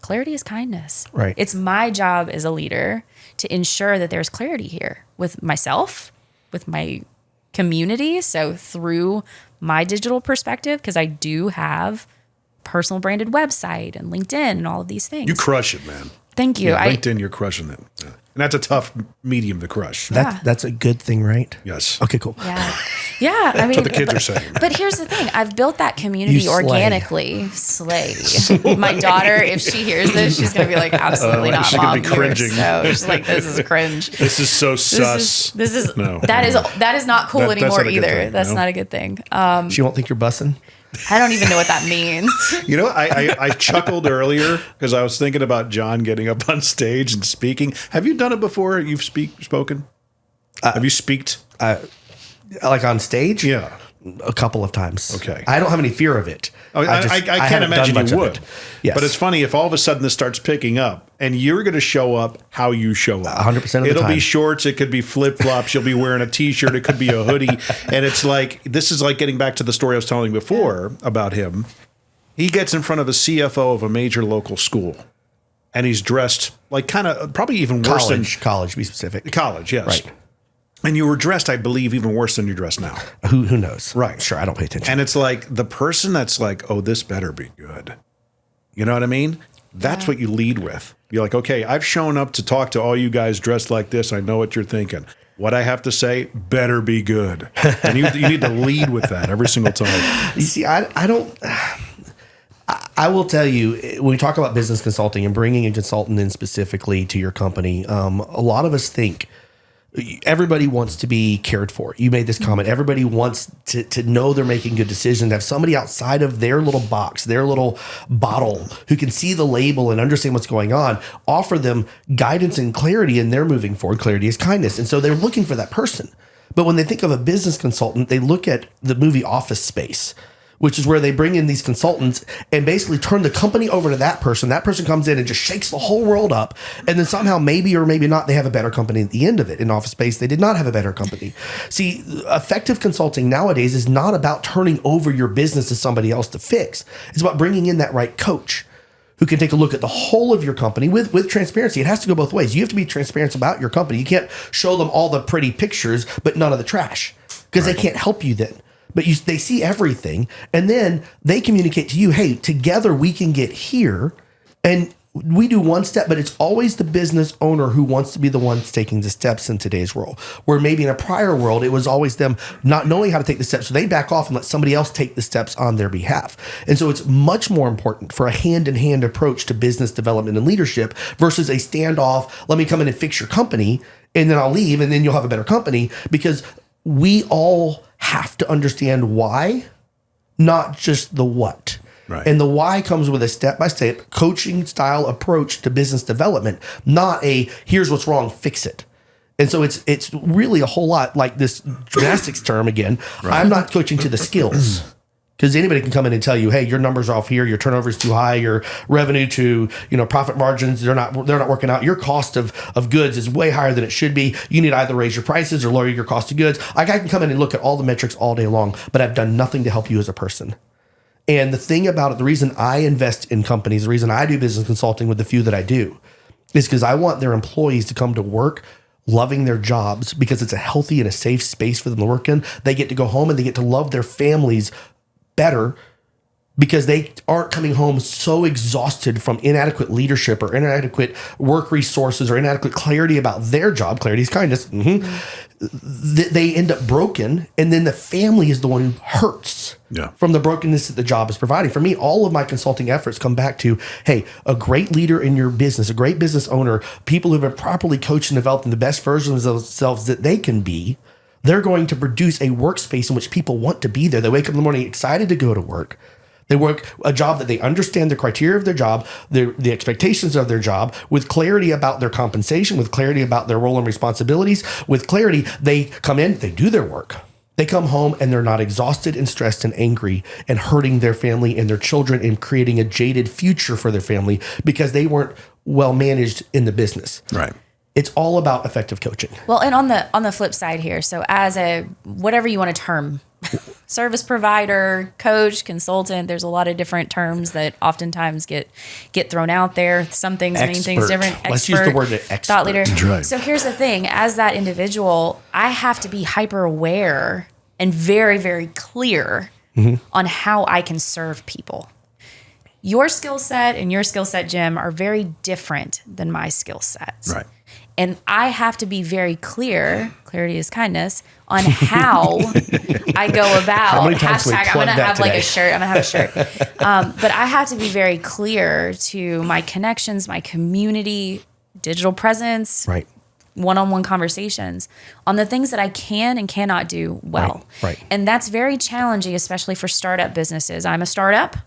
clarity is kindness. Right. It's my job as a leader to ensure that there's clarity here with myself, with my community. So through my digital perspective, because I do have personal branded website and LinkedIn and all of these things. You crush it, man. Thank you. Yeah, LinkedIn, you're crushing it. Yeah. And that's a tough medium to crush. That's a good thing, right? Yes. Okay, cool. Yeah. Yeah. I mean, that's what the kids are saying. But here's the thing. I've built that community organically. Slay. My daughter, if she hears this, she's going to be like, absolutely not, she's Mom. She's going to be cringing. So she's like, this is cringe. This is so sus. That is not cool anymore either. That's not a good thing. She won't think you're bussing? I don't even know what that means. You know, I chuckled earlier because I was thinking about John getting up on stage and speaking. Have you done it before? You've spoken? Have you speaked? Like on stage? Yeah. A couple of times. Okay. I don't have any fear of it. I can't imagine you would. Yes. But it's funny if all of a sudden this starts picking up and you're going to show up how you show up. 100% of the time. It'll be shorts. It could be flip flops. You'll be wearing a t-shirt. It could be a hoodie. And it's like, this is like getting back to the story I was telling before about him. He gets in front of a CFO of a major local school and he's dressed like kind of probably even worse than college, be specific. College, yes. Right. And you were dressed, I believe, even worse than you're dressed now. Who knows? Right. Sure, I don't pay attention. And it's like the person that's like, oh, this better be good. You know what I mean? That's what you lead with. You're like, okay, I've shown up to talk to all you guys dressed like this. I know what you're thinking. What I have to say better be good. And you need to lead with that every single time. You see, I don't... I will tell you, when we talk about business consulting and bringing a consultant in specifically to your company, a lot of us think everybody wants to be cared for. You made this comment. Everybody wants to know they're making good decisions, have somebody outside of their little box, their little bottle, who can see the label and understand what's going on, offer them guidance and clarity, and they're moving forward. Clarity is kindness. And so they're looking for that person. But when they think of a business consultant, they look at the movie Office Space, which is where they bring in these consultants and basically turn the company over to that person. That person comes in and just shakes the whole world up. And then somehow, maybe or maybe not, they have a better company at the end of it. In Office Space, they did not have a better company. See, effective consulting nowadays is not about turning over your business to somebody else to fix. It's about bringing in that right coach who can take a look at the whole of your company with transparency. It has to go both ways. You have to be transparent about your company. You can't show them all the pretty pictures, but none of the trash, because they can't help you then. But they see everything, and then they communicate to you, hey, together we can get here. And we do one step, but it's always the business owner who wants to be the one taking the steps in today's world. Where maybe in a prior world, it was always them not knowing how to take the steps. So they back off and let somebody else take the steps on their behalf. And so it's much more important for a hand-in-hand approach to business development and leadership versus a standoff, let me come in and fix your company, and then I'll leave, and then you'll have a better company. Because we all have to understand why, not just the what. Right. And the why comes with a step-by-step coaching style approach to business development, not a here's what's wrong, fix it. And so it's really a whole lot like this gymnastics term again. Right. I'm not coaching to the skills. Because anybody can come in and tell you, hey, your numbers are off here, your turnover is too high, your revenue to profit margins, they're not working out. Your cost of goods is way higher than it should be. You need to either raise your prices or lower your cost of goods. I can come in and look at all the metrics all day long, but I've done nothing to help you as a person. And the thing about it, the reason I invest in companies, the reason I do business consulting with the few that I do, is because I want their employees to come to work loving their jobs, because it's a healthy and a safe space for them to work in. They get to go home and they get to love their families better, because they aren't coming home so exhausted from inadequate leadership or inadequate work resources or inadequate clarity about their job. Clarity is kindness. They end up broken, and then the family is the one who hurts from the brokenness that the job is providing. For me, all of my consulting efforts come back to, hey, a great leader in your business, a great business owner, people who have been properly coached and developed in the best versions of themselves that they can be, they're going to produce a workspace in which people want to be there. They wake up in the morning excited to go to work. They work a job that they understand the criteria of their job, the expectations of their job, with clarity about their compensation, with clarity about their role and responsibilities, with clarity. They come in, they do their work. They come home and they're not exhausted and stressed and angry and hurting their family and their children and creating a jaded future for their family because they weren't well managed in the business. Right. It's all about effective coaching. Well, and on the flip side here, so as a whatever you want to term, service provider, coach, consultant, there's a lot of different terms that oftentimes get thrown out there. Some things mean things different. Let's use the word expert. Thought leader. Right. So here's the thing: as that individual, I have to be hyper aware and very, very clear on how I can serve people. your skill set and your skill set, Jim, are very different than my skill sets. Right. And I have to be very clear, clarity is kindness, on how I go about. How many times hashtag, I'm going to have today? like a shirt. I'm going to have a shirt. But I have to be very clear to my connections, my community, digital presence, Right. one-on-one conversations on the things that I can and cannot do well. Right. And that's very challenging, especially for startup businesses. I'm a startup.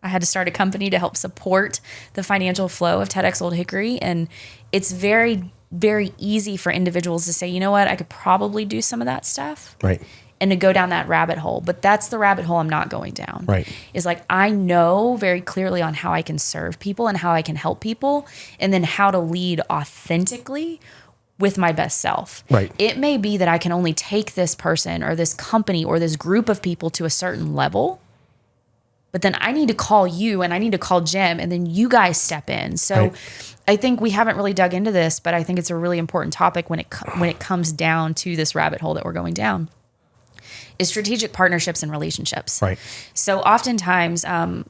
I had to start a company to help support the financial flow of TEDx Old Hickory. And it's very, very easy for individuals to say, you know what, I could probably do some of that stuff. Right. And to go down that rabbit hole. But that's the rabbit hole I'm not going down. Right. Is like, I know very clearly on how I can serve people and how I can help people, and then how to lead authentically with my best self. Right. It may be that I can only take this person or this company or this group of people to a certain level, but then I need to call you and I need to call Jim, and then you guys step in. So Right. I think we haven't really dug into this, but I think it's a really important topic when it comes down to this rabbit hole that we're going down, is strategic partnerships and relationships. Right. So oftentimes,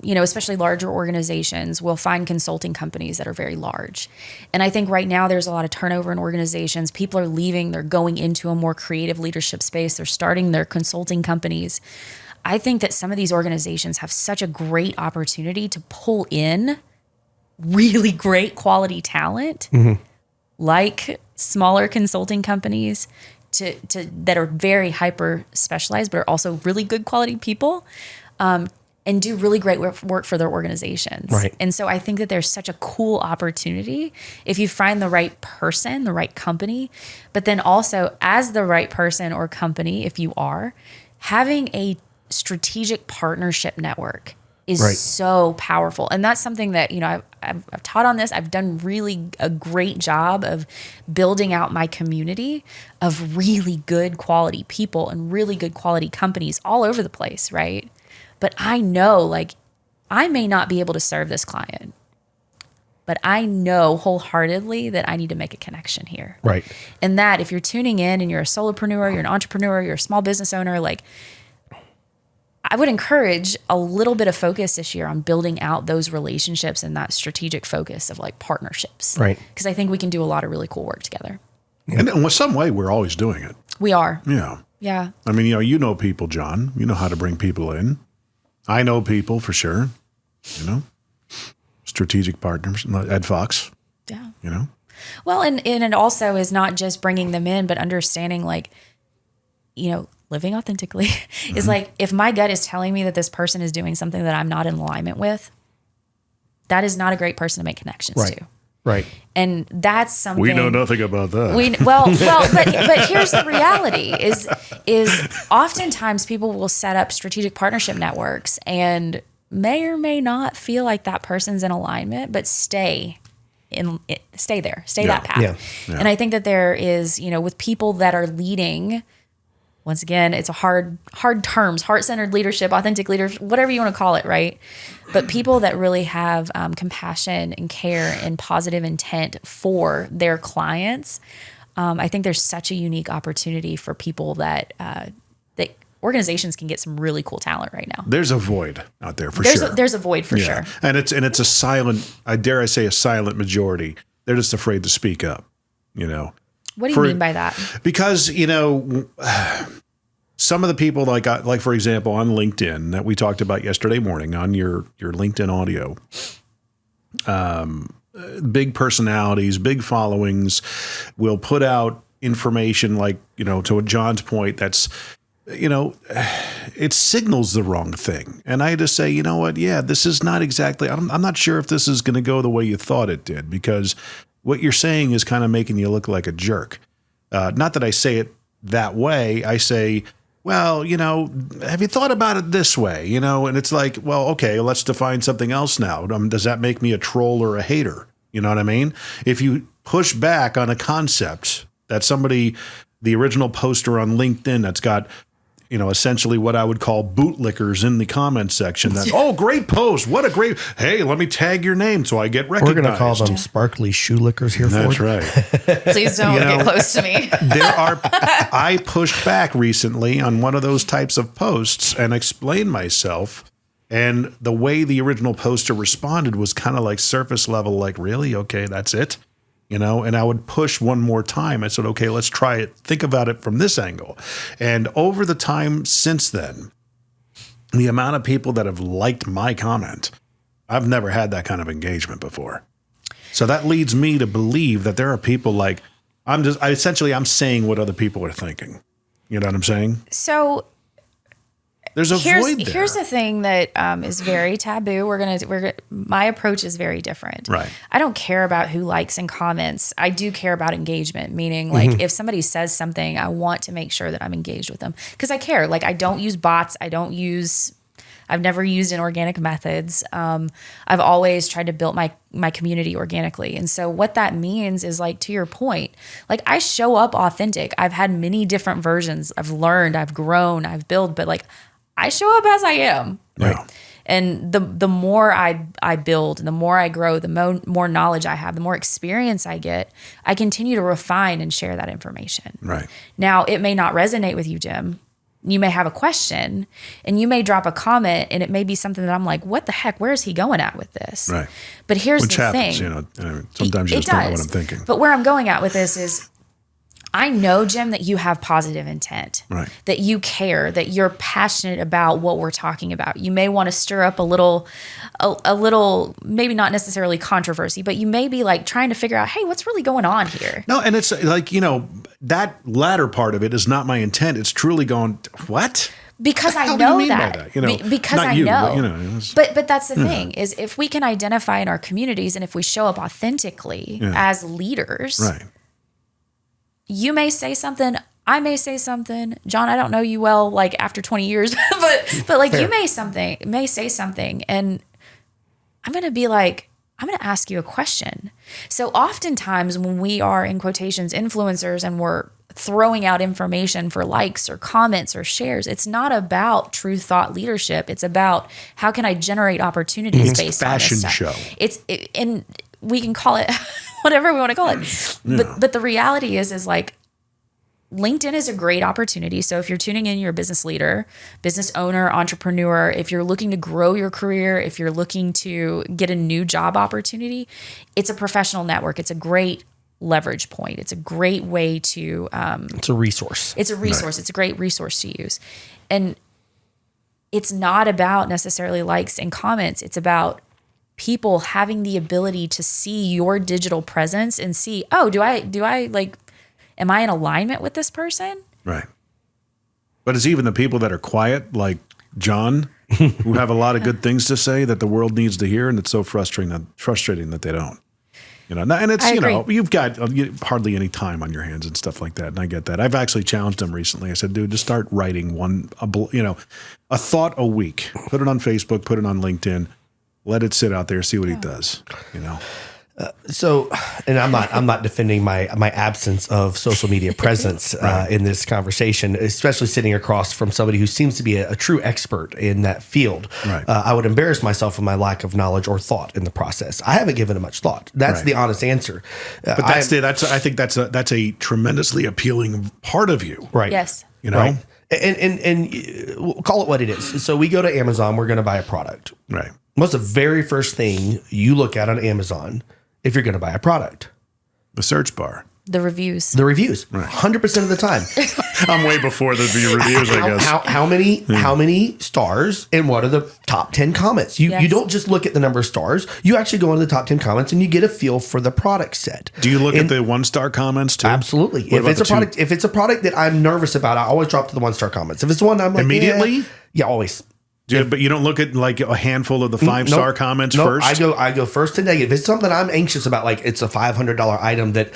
especially larger organizations will find consulting companies that are very large. And I think right now there's a lot of turnover in organizations. People are leaving, they're going into a more creative leadership space. They're starting their consulting companies. I think that some of these organizations have such a great opportunity to pull in really great quality talent, like smaller consulting companies, to that are very hyper specialized, but are also really good quality people, and do really great work for their organizations. Right. And so I think that there's such a cool opportunity if you find the right person, the right company, but then also as the right person or company, if you are, having a strategic partnership network is Right. so powerful. And that's something that, I've taught on this. I've done really a great job of building out my community of really good quality people and really good quality companies all over the place, right? But I know, like, I may not be able to serve this client, but I know wholeheartedly that I need to make a connection here. Right. And that if you're tuning in and you're a solopreneur, you're an entrepreneur, you're a small business owner, like, I would encourage a little bit of focus this year on building out those relationships and that strategic focus of like partnerships. Right. Because I think we can do a lot of really cool work together. And in some way, we're always doing it. We are. Yeah. Yeah. I mean, you know people, John. You know how to bring people in. I know people for sure. Strategic partners, Ed Fox. Yeah. Well, and it also is not just bringing them in, but understanding like, living authentically is like, if my gut is telling me that this person is doing something that I'm not in alignment with, that is not a great person to make connections Right. to. Right. And that's something we know nothing about that. But here's the reality is oftentimes people will set up strategic partnership networks and may or may not feel like that person's in alignment, but stay there, that path. Yeah. And I think that there is, with people that are leading, once again, it's a hard terms, heart-centered leadership, authentic leadership, whatever you want to call it, right? But people that really have compassion and care and positive intent for their clients, I think there's such a unique opportunity for people that organizations can get some really cool talent right now. There's a void out there for sure. There's a void for sure. And it's a silent, I dare I say, a silent majority. They're just afraid to speak up, What do you mean by that? Because, some of the people like for example, on LinkedIn that we talked about yesterday morning on your LinkedIn audio, big personalities, big followings will put out information like, to John's point, that's, it signals the wrong thing. And I had to say, you know what? Yeah, this is not exactly, I'm not sure if this is going to go the way you thought it did, because what you're saying is kind of making you look like a jerk. Not that I say it that way. I say, well, have you thought about it this way? And it's like, well, okay, let's define something else now. Does that make me a troll or a hater? You know what I mean? If you push back on a concept that somebody, the original poster on LinkedIn that's got, essentially what I would call bootlickers in the comment section. That, oh, great post. What a great, hey, let me tag your name so I get recognized. We're going to call them sparkly shoe lickers here. That's right. Please don't get close to me. I pushed back recently on one of those types of posts and explained myself And the way the original poster responded was kind of like surface level, like, really? Okay, that's it? You know, and I would push one more time. I said, okay, let's try it. Think about it from this angle. And over the time since then, the amount of people that have liked my comment, I've never had that kind of engagement before. So that leads me to believe that there are people like, I'm saying what other people are thinking. You know what I'm saying? So there's a void there. Here's the thing that is very taboo. My approach is very different. Right. I don't care about who likes and comments. I do care about engagement, meaning like if somebody says something, I want to make sure that I'm engaged with them because I care. Like I don't use bots. I've never used inorganic methods. I've always tried to build my community organically. And so what that means is like, to your point, like I show up authentic. I've had many different versions. I've learned, I've grown, I've built, but like I show up as I am. Right. And the more I build and the more I grow, the more knowledge I have, the more experience I get, I continue to refine and share that information. Right. Now, it may not resonate with you, Jim. You may have a question and you may drop a comment and it may be something that I'm like, what the heck? Where is he going at with this? Right. But here's Which the happens, thing. you know, sometimes you just don't know what I'm thinking. But where I'm going at with this is I know, Jim, that you have positive intent, right? That you care, that you're passionate about what we're talking about. You may want to stir up a little, maybe not necessarily controversy, but you may be like trying to figure out, hey, what's really going on here? No, and it's like, you know, that latter part of it is not my intent. It's truly going, what? Because I know that. You know, because I you, know. But, you know, but that's the thing is if we can identify in our communities and if we show up authentically as leaders, right? You may say something, I may say something. John, I don't know you well, like after 20 years, but like you may say something, and I'm going to be like, I'm going to ask you a question. So oftentimes when we are in quotations influencers and we're throwing out information for likes or comments or shares, it's not about true thought leadership. It's about how can I generate opportunities based on this stuff. Fashion show. And we can call it whatever we want to call it. Yeah. But the reality is like LinkedIn is a great opportunity. So if you're tuning in, you're a business leader, business owner, entrepreneur, if you're looking to grow your career, if you're looking to get a new job opportunity, it's a professional network. It's a great leverage point. It's a great way to... it's a resource. It's a resource. Right. It's a great resource to use. And it's not about necessarily likes and comments. It's about people having the ability to see your digital presence and see, oh, do I like, am I in alignment with this person? Right. But it's even the people that are quiet, like John, who have a lot of good things to say that the world needs to hear, and it's so frustrating that they don't. You know, and it's, you know, you've got hardly any time on your hands and stuff like that. And I get that. I've actually challenged him recently. I said, dude, just start writing a thought a week, put it on Facebook, put it on LinkedIn. Let it sit out there, see what he does, you know. And I'm not defending my absence of social media presence right. In this conversation, especially sitting across from somebody who seems to be a true expert in that field. Right. I would embarrass myself with my lack of knowledge or thought in the process. I haven't given it much thought. That's right. The honest answer. But I think that's a tremendously appealing part of you. Right. Yes. You know. Right. And we'll call it what it is. So we go to Amazon, we're going to buy a product. Right. What's the very first thing you look at on Amazon if you're going to buy a product? The search bar. The reviews. The reviews. Right. 100% of the time. I'm way before the reviews, I guess. How many stars and what are the top 10 comments? You don't just look at the number of stars. You actually go into the top 10 comments and you get a feel for the product set. Do you look at the 1-star comments too? Absolutely. If it's a product that I'm nervous about, I always drop to the 1-star comments. If it's one I'm like immediately? Yeah, always. But you don't look at like a handful of the 5-star comments first? I go first to negative. If it's something I'm anxious about, like it's a $500 item that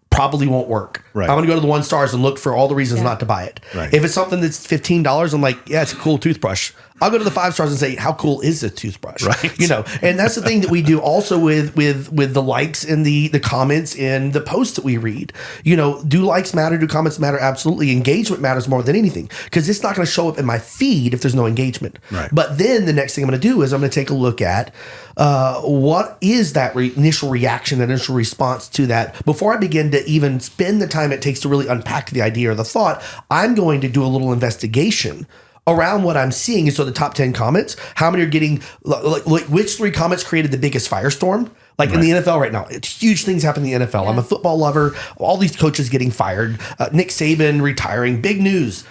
probably won't work. Right. I'm going to go to the 1 stars and look for all the reasons not to buy it. Right. If it's something that's $15, I'm like, yeah, it's a cool toothbrush. I'll go to the 5 stars and say, how cool is a toothbrush? Right. You know, and that's the thing that we do also with the likes and the comments in the posts that we read. You know, do likes matter? Do comments matter? Absolutely. Engagement matters more than anything because it's not going to show up in my feed if there's no engagement. Right. But then the next thing I'm going to do is I'm going to take a look at what is that initial reaction, that initial response to that. Before I begin to even spend the time it takes to really unpack the idea or the thought, I'm going to do a little investigation around what I'm seeing. And so the top 10 comments, how many are getting, like which 3 comments created the biggest firestorm? Like in the NFL right now, it's huge things happen in the NFL. Yeah. I'm a football lover. All these coaches getting fired. Nick Saban retiring. Big news.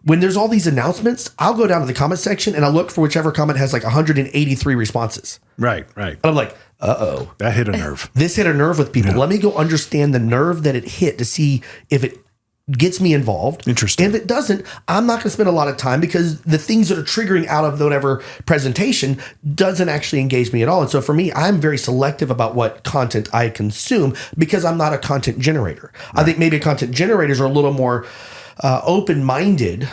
When there's all these announcements, I'll go down to the comment section and I'll look for whichever comment has like 183 responses. Right. And I'm like, uh-oh. That hit a nerve. This hit a nerve with people. Yeah. Let me go understand the nerve that it hit to see if it gets me involved. Interesting. And if it doesn't, I'm not going to spend a lot of time because the things that are triggering out of whatever presentation doesn't actually engage me at all. And so for me, I'm very selective about what content I consume because I'm not a content generator. Right. I think maybe content generators are a little more open-minded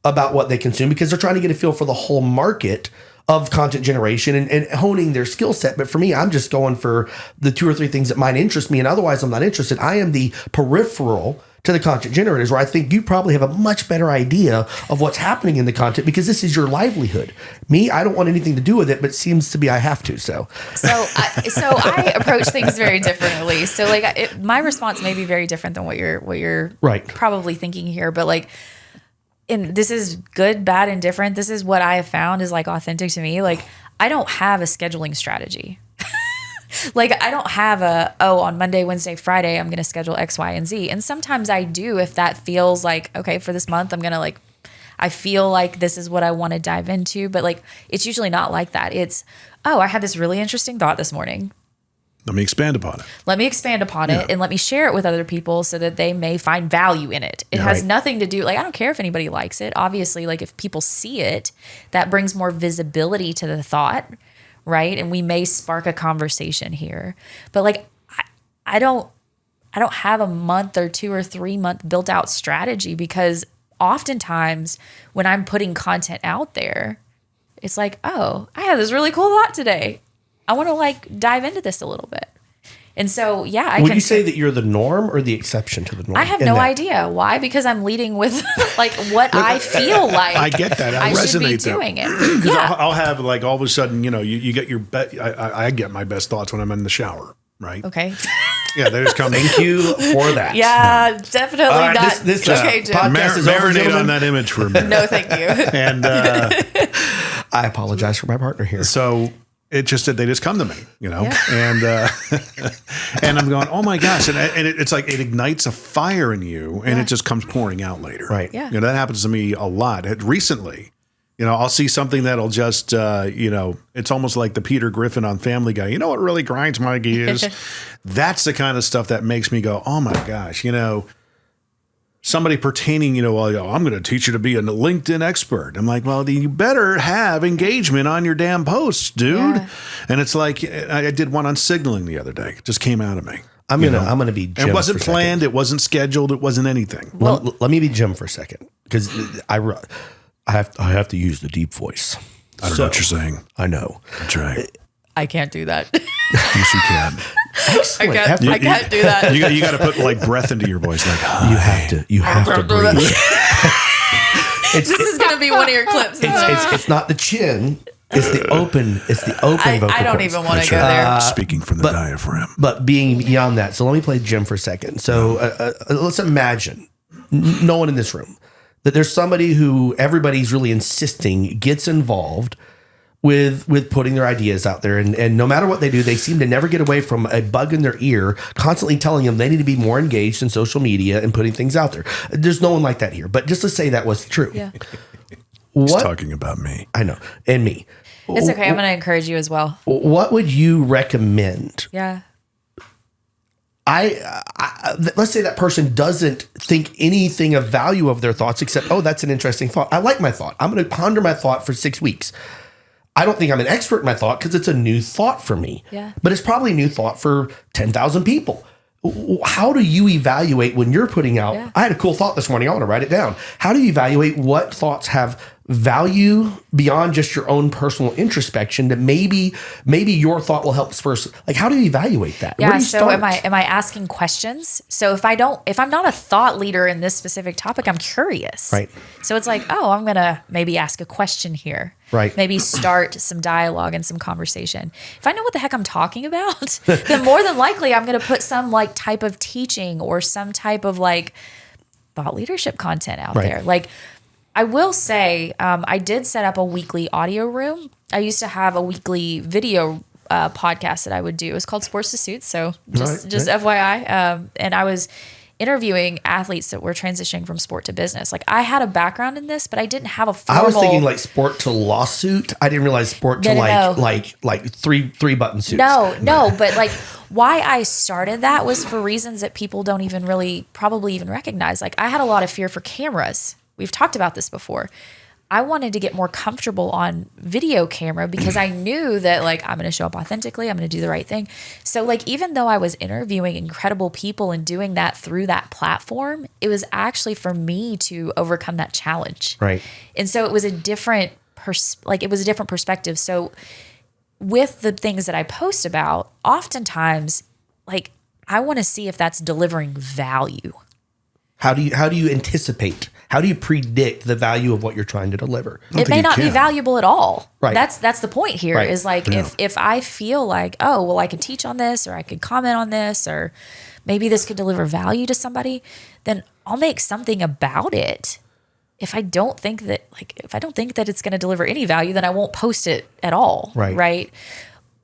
about what they consume because they're trying to get a feel for the whole market of content generation and honing their skill set. But for me, I'm just going for the 2 or 3 things that might interest me. And otherwise, I'm not interested. I am the peripheral to the content generators, where I think you probably have a much better idea of what's happening in the content because this is your livelihood. Me, I don't want anything to do with it, but it seems to be I have to. So I approach things very differently. So like my response may be very different than what you're probably thinking here, but like, and this is good, bad, and different. This is what I have found is like authentic to me. Like I don't have a scheduling strategy. Like I don't have on Monday, Wednesday, Friday, I'm going to schedule X, Y, and Z. And sometimes I do if that feels like, okay, for this month, I'm going to I feel like this is what I want to dive into. But like, it's usually not like that. It's, I had this really interesting thought this morning. Let me expand upon it. And let me share it with other people so that they may find value in it. It has nothing to do, like, I don't care if anybody likes it. Obviously, like if people see it, that brings more visibility to the thought. Right. And we may spark a conversation here, but like, I don't have a month or 2 or 3 month built out strategy because oftentimes when I'm putting content out there, it's like, I had this really cool thought today. I want to like dive into this a little bit. And so, would you say that you're the norm or the exception to the norm? I have no idea. Why? Because I'm leading with like what I feel like. I get that. I resonate should be doing it. Because I'll have like all of a sudden, you get your I get my best thoughts when I'm in the shower, right? Okay. Yeah, they just come. Thank you for that. Yeah, definitely right, not. This okay, Jim. Marinate on that image for a minute. No, thank you. And I apologize for my partner here. So. It just they just come to me, and and I'm going, oh my gosh, and it's like it ignites a fire in you, and it just comes pouring out later. Right. Yeah. That happens to me a lot. Recently, I'll see something that'll just, it's almost like the Peter Griffin on Family Guy. You know what really grinds my gears? That's the kind of stuff that makes me go, oh my gosh, somebody pertaining, well, I'm going to teach you to be a LinkedIn expert. I'm like, well, then you better have engagement on your damn posts, dude. Yeah. And it's like, I did one on signaling the other day. It just came out of me. I'm gonna be Jim. It wasn't planned. It wasn't scheduled. It wasn't anything. Well, let me be Jim for a second because I have to use the deep voice. I don't know what you're saying. I know. That's right. I can't do that. Yes, you can. Excellent. I can't do that. You got to put like breath into your voice. Like you have to breathe. This is going to be one of your clips. It's not the chin. It's the open. Vocal I don't cords. even want to go there. Speaking from the diaphragm. But being beyond that, so let me play Jim for a second. So let's imagine no one in this room that there's somebody who everybody's really insisting gets involved with putting their ideas out there. And no matter what they do, they seem to never get away from a bug in their ear, constantly telling them they need to be more engaged in social media and putting things out there. There's no one like that here. But just to say that was true. Yeah. He's talking about me. I know. And me. It's okay. I'm going to encourage you as well. What would you recommend? Yeah. Let's say that person doesn't think anything of value of their thoughts except, that's an interesting thought. I like my thought. I'm going to ponder my thought for 6 weeks. I don't think I'm an expert in my thought because it's a new thought for me. Yeah. But it's probably a new thought for 10,000 people. How do you evaluate when you're putting out, I had a cool thought this morning, I want to write it down. How do you evaluate what thoughts have value beyond just your own personal introspection that maybe your thought will help spur? Like, how do you evaluate that? Yeah. So am I asking questions? So if I'm not a thought leader in this specific topic, I'm curious. Right. So it's like, I'm going to maybe ask a question here. Right. Maybe start some dialogue and some conversation. If I know what the heck I'm talking about, then more than likely I'm going to put some like type of teaching or some type of like thought leadership content out there. Like, I will say, I did set up a weekly audio room. I used to have a weekly video podcast that I would do. It was called Sports to Suits. So just FYI. And I was interviewing athletes that were transitioning from sport to business. Like, I had a background in this, but I didn't have a formal. I was thinking like sport to lawsuit. I didn't realize sport to like three button suits. No, but like why I started that was for reasons that people don't even really probably even recognize. Like, I had a lot of fear for cameras. We've talked about this before. I wanted to get more comfortable on video camera because I knew that like I'm going to show up authentically. I'm going to do the right thing. So like, even though I was interviewing incredible people and doing that through that platform, it was actually for me to overcome that challenge. Right. And so it was a different perspective. So with the things that I post about, oftentimes, like, I want to see if that's delivering value. How do you anticipate? How do you predict the value of what you're trying to deliver? It may not be valuable at all. Right. That's the point here. Right. Is like, if I feel like, oh, well, I could teach on this, or I could comment on this, or maybe this could deliver value to somebody, then I'll make something about it. If I don't think that it's going to deliver any value, then I won't post it at all. Right.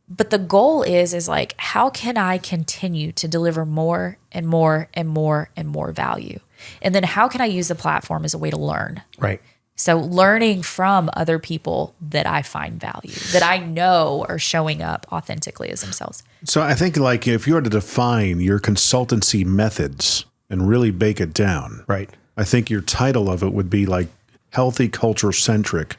But the goal is like, how can I continue to deliver more and more and more and more value? And then how can I use the platform as a way to learn? Right. So learning from other people that I find value, that I know are showing up authentically as themselves. So I think like if you were to define your consultancy methods and really bake it down, right, I think your title of it would be like healthy culture-centric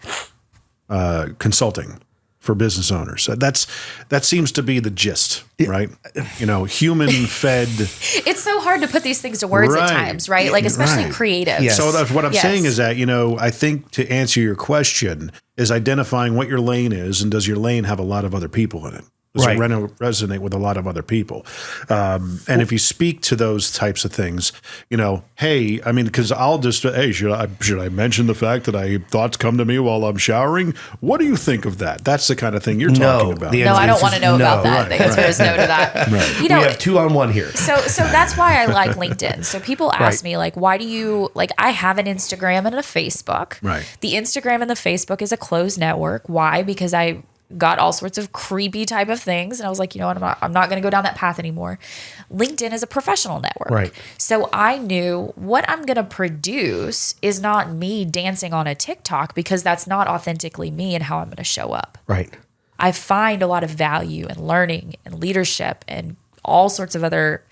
consulting for business owners. That seems to be the gist, right? Human-fed. It's so hard to put these things to words at times, right? Like, especially creative. Yes. So that's what I'm saying is that, I think to answer your question is identifying what your lane is, and does your lane have a lot of other people in it? Does it resonate with a lot of other people? And if you speak to those types of things, hey, I mean, because I'll just, hey, should I mention the fact that thoughts come to me while I'm showering? What do you think of that? That's the kind of thing you're talking about. No, I don't want to know about that. The answer is no to that. Right. We have 2-on-1 here. So that's why I like LinkedIn. So people ask me, like, why do you, like, I have an Instagram and a Facebook. Right. The Instagram and the Facebook is a closed network. Why? Because I got all sorts of creepy type of things. And I was like, I'm not going to go down that path anymore. LinkedIn is a professional network. Right. So I knew what I'm going to produce is not me dancing on a TikTok, because that's not authentically me and how I'm going to show up. Right. I find a lot of value in learning and leadership and all sorts of other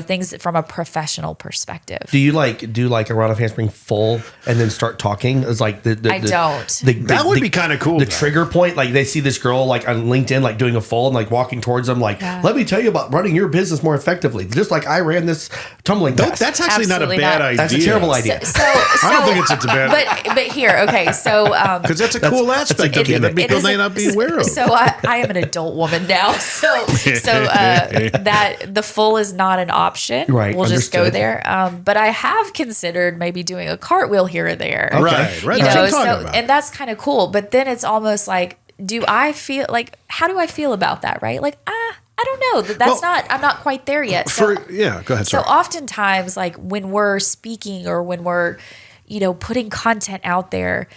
things from a professional perspective. Do you do a rod of handspring full and then start talking? It's like I don't. That would be kind of cool. The trigger point, like they see this girl like on LinkedIn, like doing a full and like walking towards them, like, let me tell you about running your business more effectively. Just like I ran this tumbling test. That's actually not a bad idea. That's a terrible idea. So I don't think it's a bad. But here, okay, so because that's a cool aspect of it that people may not be aware of. So I am an adult woman now, so that the full is not an option. Right. We'll just go there. But I have considered maybe doing a cartwheel here or there. Right. And that's kind of cool. But then it's almost like, how do I feel about that? Right. Like, I don't know. I'm not quite there yet. Go ahead. So oftentimes, like when we're speaking or when we're, putting content out there,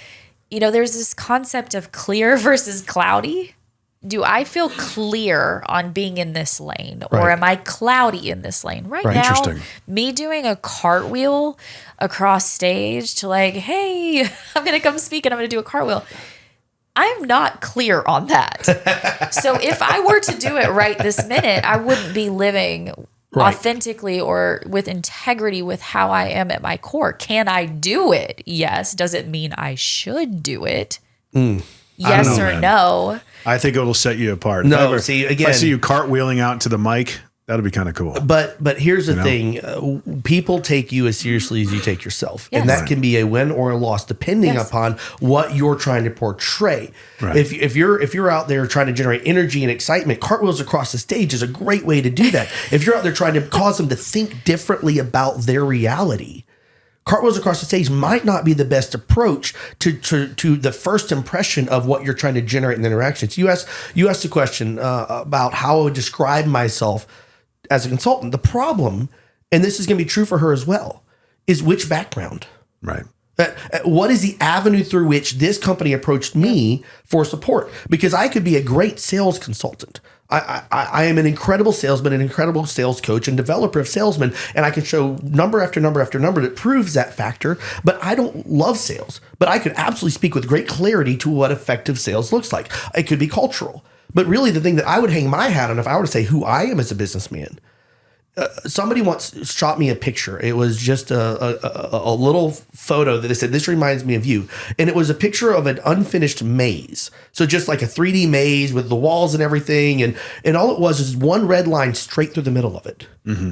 there's this concept of clear versus cloudy. Do I feel clear on being in this lane, or am I cloudy in this lane? Right now, me doing a cartwheel across stage to like, hey, I'm going to come speak and I'm going to do a cartwheel. I'm not clear on that. So if I were to do it right this minute, I wouldn't be living authentically or with integrity with how I am at my core. Can I do it? Yes. Does it mean I should do it? Yes or no? I think it'll set you apart. No, if I see you cartwheeling out to the mic, that'd be kind of cool. But here's the thing: people take you as seriously as you take yourself, and that can be a win or a loss depending upon what you're trying to portray. Right. If you're out there trying to generate energy and excitement, cartwheels across the stage is a great way to do that. If you're out there trying to cause them to think differently about their reality, cartwheels across the stage might not be the best approach to the first impression of what you're trying to generate in interactions. You asked the question about how I would describe myself as a consultant. The problem, and this is going to be true for her as well, is which background. Right. What is the avenue through which this company approached me for support? Because I could be a great sales consultant. I am an incredible salesman, an incredible sales coach and developer of salesmen, and I can show number after number after number that proves that factor, but I don't love sales. But I could absolutely speak with great clarity to what effective sales looks like. It could be cultural. But really the thing that I would hang my hat on if I were to say who I am as a businessman, somebody once shot me a picture. It was just a little photo that they said, this reminds me of you. And it was a picture of an unfinished maze. So just like a 3D maze with the walls and everything. And all it was is one red line straight through the middle of it. Mm-hmm.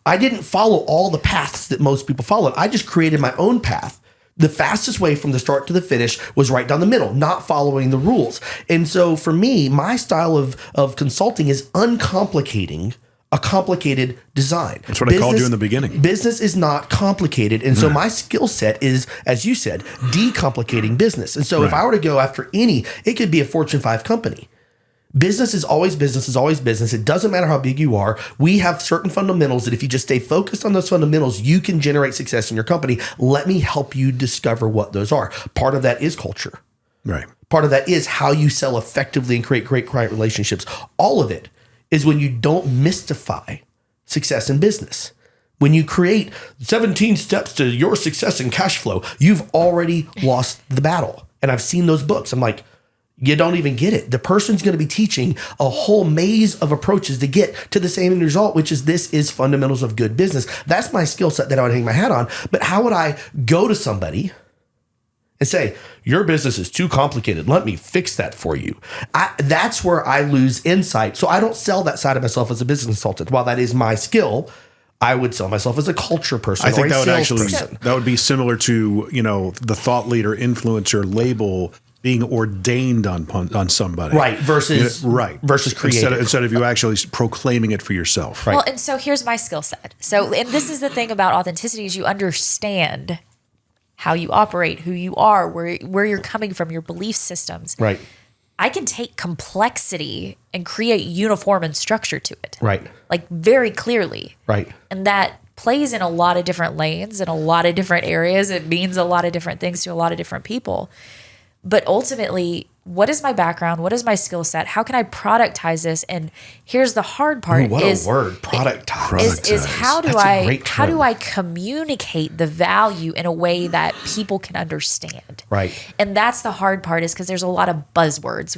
I didn't follow all the paths that most people followed. I just created my own path. The fastest way from the start to the finish was right down the middle, not following the rules. And so for me, my style of consulting is uncomplicating a complicated design. That's what I called you in the beginning. Business is not complicated. And so my skill set is, as you said, decomplicating business. And so if I were to go after it could be a Fortune 5 company. Business is always business is always business. It doesn't matter how big you are. We have certain fundamentals that if you just stay focused on those fundamentals, you can generate success in your company. Let me help you discover what those are. Part of that is culture. Right. Part of that is how you sell effectively and create great client relationships. All of it is when you don't mystify success in business. When you create 17 steps to your success in cash flow, you've already lost the battle. And I've seen those books. I'm like, you don't even get it. The person's going to be teaching a whole maze of approaches to get to the same result, which is this is fundamentals of good business. That's my skill set that I would hang my hat on. But how would I go to somebody and say, your business is too complicated, let me fix that for you? That's where I lose insight. So I don't sell that side of myself as a business consultant. While that is my skill, I would sell myself as a culture person. I think that would be similar to, the thought leader, influencer label being ordained on somebody. Right. Versus creative. Instead of you actually proclaiming it for yourself. Right. Well, and so here's my skill set. And this is the thing about authenticity is you understand how you operate, who you are, where you're coming from, your belief systems. Right. I can take complexity and create uniform and structure to it. Right. Like very clearly. Right. And that plays in a lot of different lanes and a lot of different areas. It means a lot of different things to a lot of different people. But ultimately, what is my background? What is my skill set? How can I productize this? And here's the hard part: productize. Is how do I communicate the value in a way that people can understand? Right. And that's the hard part, is because there's a lot of buzzwords.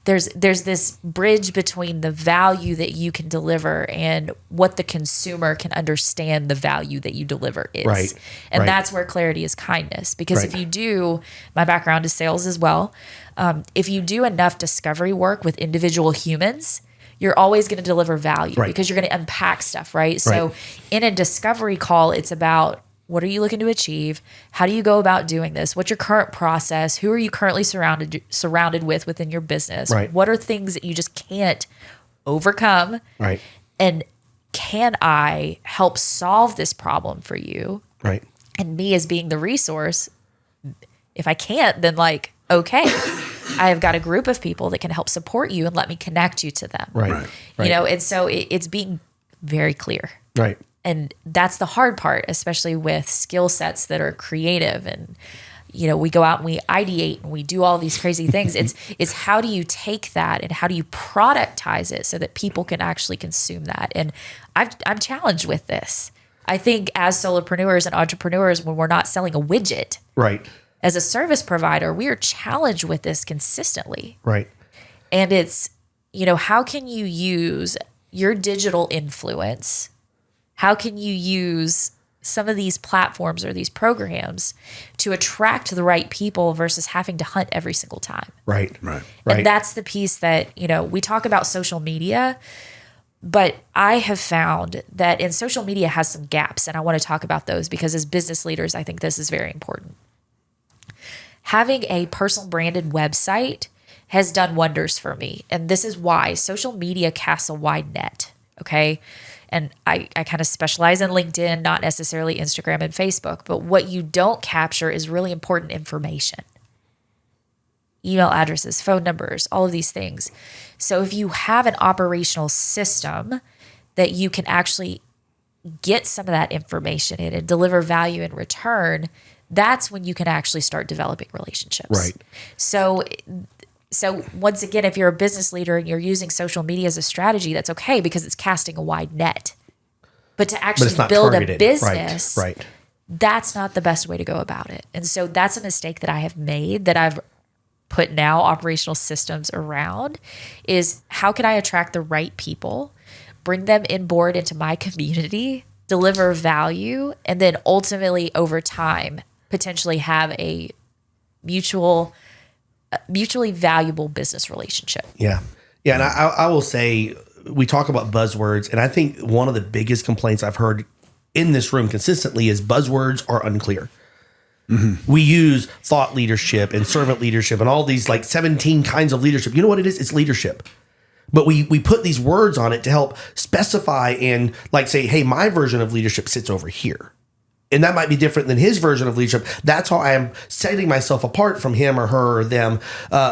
There's this bridge between the value that you can deliver and what the consumer can understand the value that you deliver is. Right. And that's where clarity is kindness. Because if you do, my background is sales as well. If you do enough discovery work with individual humans, you're always going to deliver value because you're going to unpack stuff, right? So in a discovery call, it's about, what are you looking to achieve? How do you go about doing this? What's your current process? Who are you currently surrounded with within your business? Right. What are things that you just can't overcome? Right. And can I help solve this problem for you? Right. And me as being the resource, if I can't, then okay, I have got a group of people that can help support you and let me connect you to them. Right. And so it's being very clear. Right. And that's the hard part, especially with skill sets that are creative. And, we go out and we ideate and we do all these crazy things. It's how do you take that and how do you productize it so that people can actually consume that? And I'm challenged with this. I think as solopreneurs and entrepreneurs, when we're not selling a widget, right, as a service provider, we are challenged with this consistently. Right. And it's, how can you use your digital influence? How can you use some of these platforms or these programs to attract the right people versus having to hunt every single time? Right. And that's the piece that, we talk about social media, but I have found that in social media has some gaps, and I want to talk about those because as business leaders, I think this is very important. Having a personal branded website has done wonders for me. And this is why social media casts a wide net. Okay. And I kind of specialize in LinkedIn, not necessarily Instagram and Facebook. But what you don't capture is really important information. Email addresses, phone numbers, all of these things. So if you have an operational system that you can actually get some of that information in and deliver value in return, that's when you can actually start developing relationships. Right. So once again, if you're a business leader and you're using social media as a strategy, that's okay because it's casting a wide net. But to actually build targeted. a business, right. That's not the best way to go about it. And so that's a mistake that I have made, that I've put now operational systems around, is how can I attract the right people, bring them in board into my community, deliver value, and then ultimately over time potentially have a mutually valuable business relationship. Yeah. Yeah. And I will say, we talk about buzzwords, and I think one of the biggest complaints I've heard in this room consistently is buzzwords are unclear. Mm-hmm. We use thought leadership and servant leadership and all these like 17 kinds of leadership. You know what it is? It's leadership. But we put these words on it to help specify and like say, hey, my version of leadership sits over here. And that might be different than his version of leadership. That's how I am setting myself apart from him or her or them,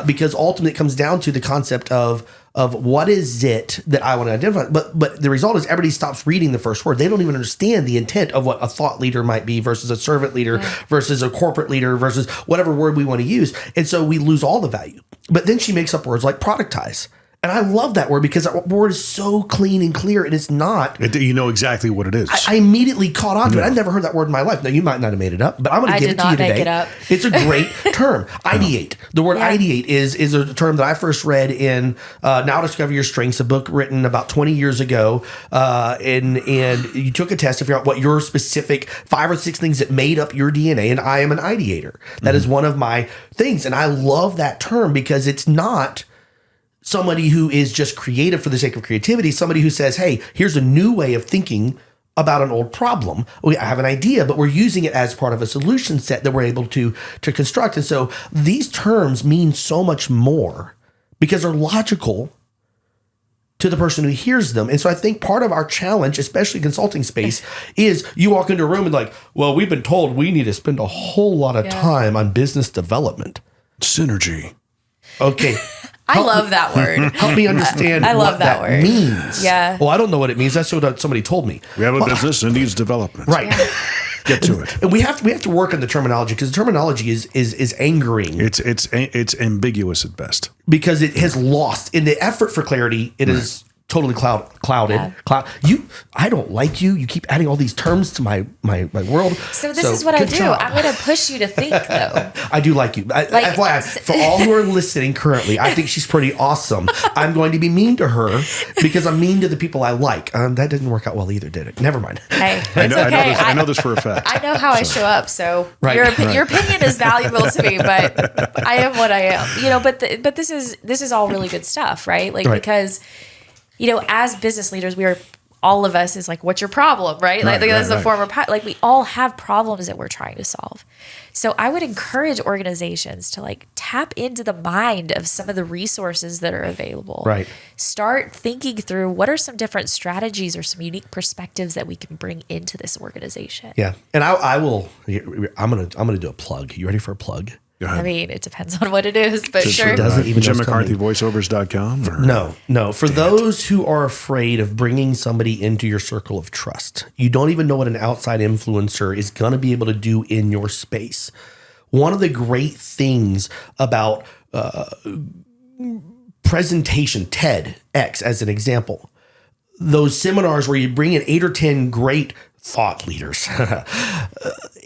because ultimately it comes down to the concept of what is it that I want to identify. But the result is everybody stops reading the first word. They don't even understand the intent of what a thought leader might be versus a servant leader versus a corporate leader versus whatever word we want to use. And so we lose all the value. But then she makes up words like productize. And I love that word because that word is so clean and clear, and it's not. You know exactly what it is. I immediately caught on to it. I've never heard that word in my life. Now, you might not have made it up, but I'm going to give it to you today. I did not make it up. It's a great term. Ideate. The word ideate is a term that I first read in Now Discover Your Strengths, a book written about 20 years ago. And you took a test to figure out what your specific 5 or 6 things that made up your DNA. And I am an ideator. That is one of my things. And I love that term because it's not somebody who is just creative for the sake of creativity, somebody who says, hey, here's a new way of thinking about an old problem. We have an idea, but we're using it as part of a solution set that we're able to construct. And so these terms mean so much more because they're logical to the person who hears them. And so I think part of our challenge, especially consulting space, is you walk into a room and like, well, we've been told we need to spend a whole lot of time on business development. Synergy. Okay. I love that word. Help me understand what that word means. Yeah. Well, I don't know what it means. That's what somebody told me. We have a business and needs development. Right. Yeah. Get to it. And we have to work on the terminology because the terminology is angering. It's ambiguous at best. Because it has lost in the effort for clarity. It is totally clouded. Yeah. I don't like you. You keep adding all these terms to my world. So this is what I do. I'm going to push you to think, though. I do like you. FYI, for all who are listening currently, I think she's pretty awesome. I'm going to be mean to her because I'm mean to the people I like. That didn't work out well either, did it? Never mind. Hey, it's okay. I know this for a fact. I know how I show up. So your opinion is valuable to me, but I am what I am. But this is all really good stuff, right? Because as business leaders, all of us is like, what's your problem, right? That's the former, we all have problems that we're trying to solve. So I would encourage organizations to tap into the mind of some of the resources that are available. Right. Start thinking through what are some different strategies or some unique perspectives that we can bring into this organization. Yeah. And I'm going to do a plug. You ready for a plug? I mean, it depends on what it is, but sure. Doesn't even JimMcCarthyVoiceovers.com? No. For those who are afraid of bringing somebody into your circle of trust, you don't even know what an outside influencer is going to be able to do in your space. One of the great things about presentation, TEDx as an example, those seminars where you bring in 8 or 10 great thought leaders,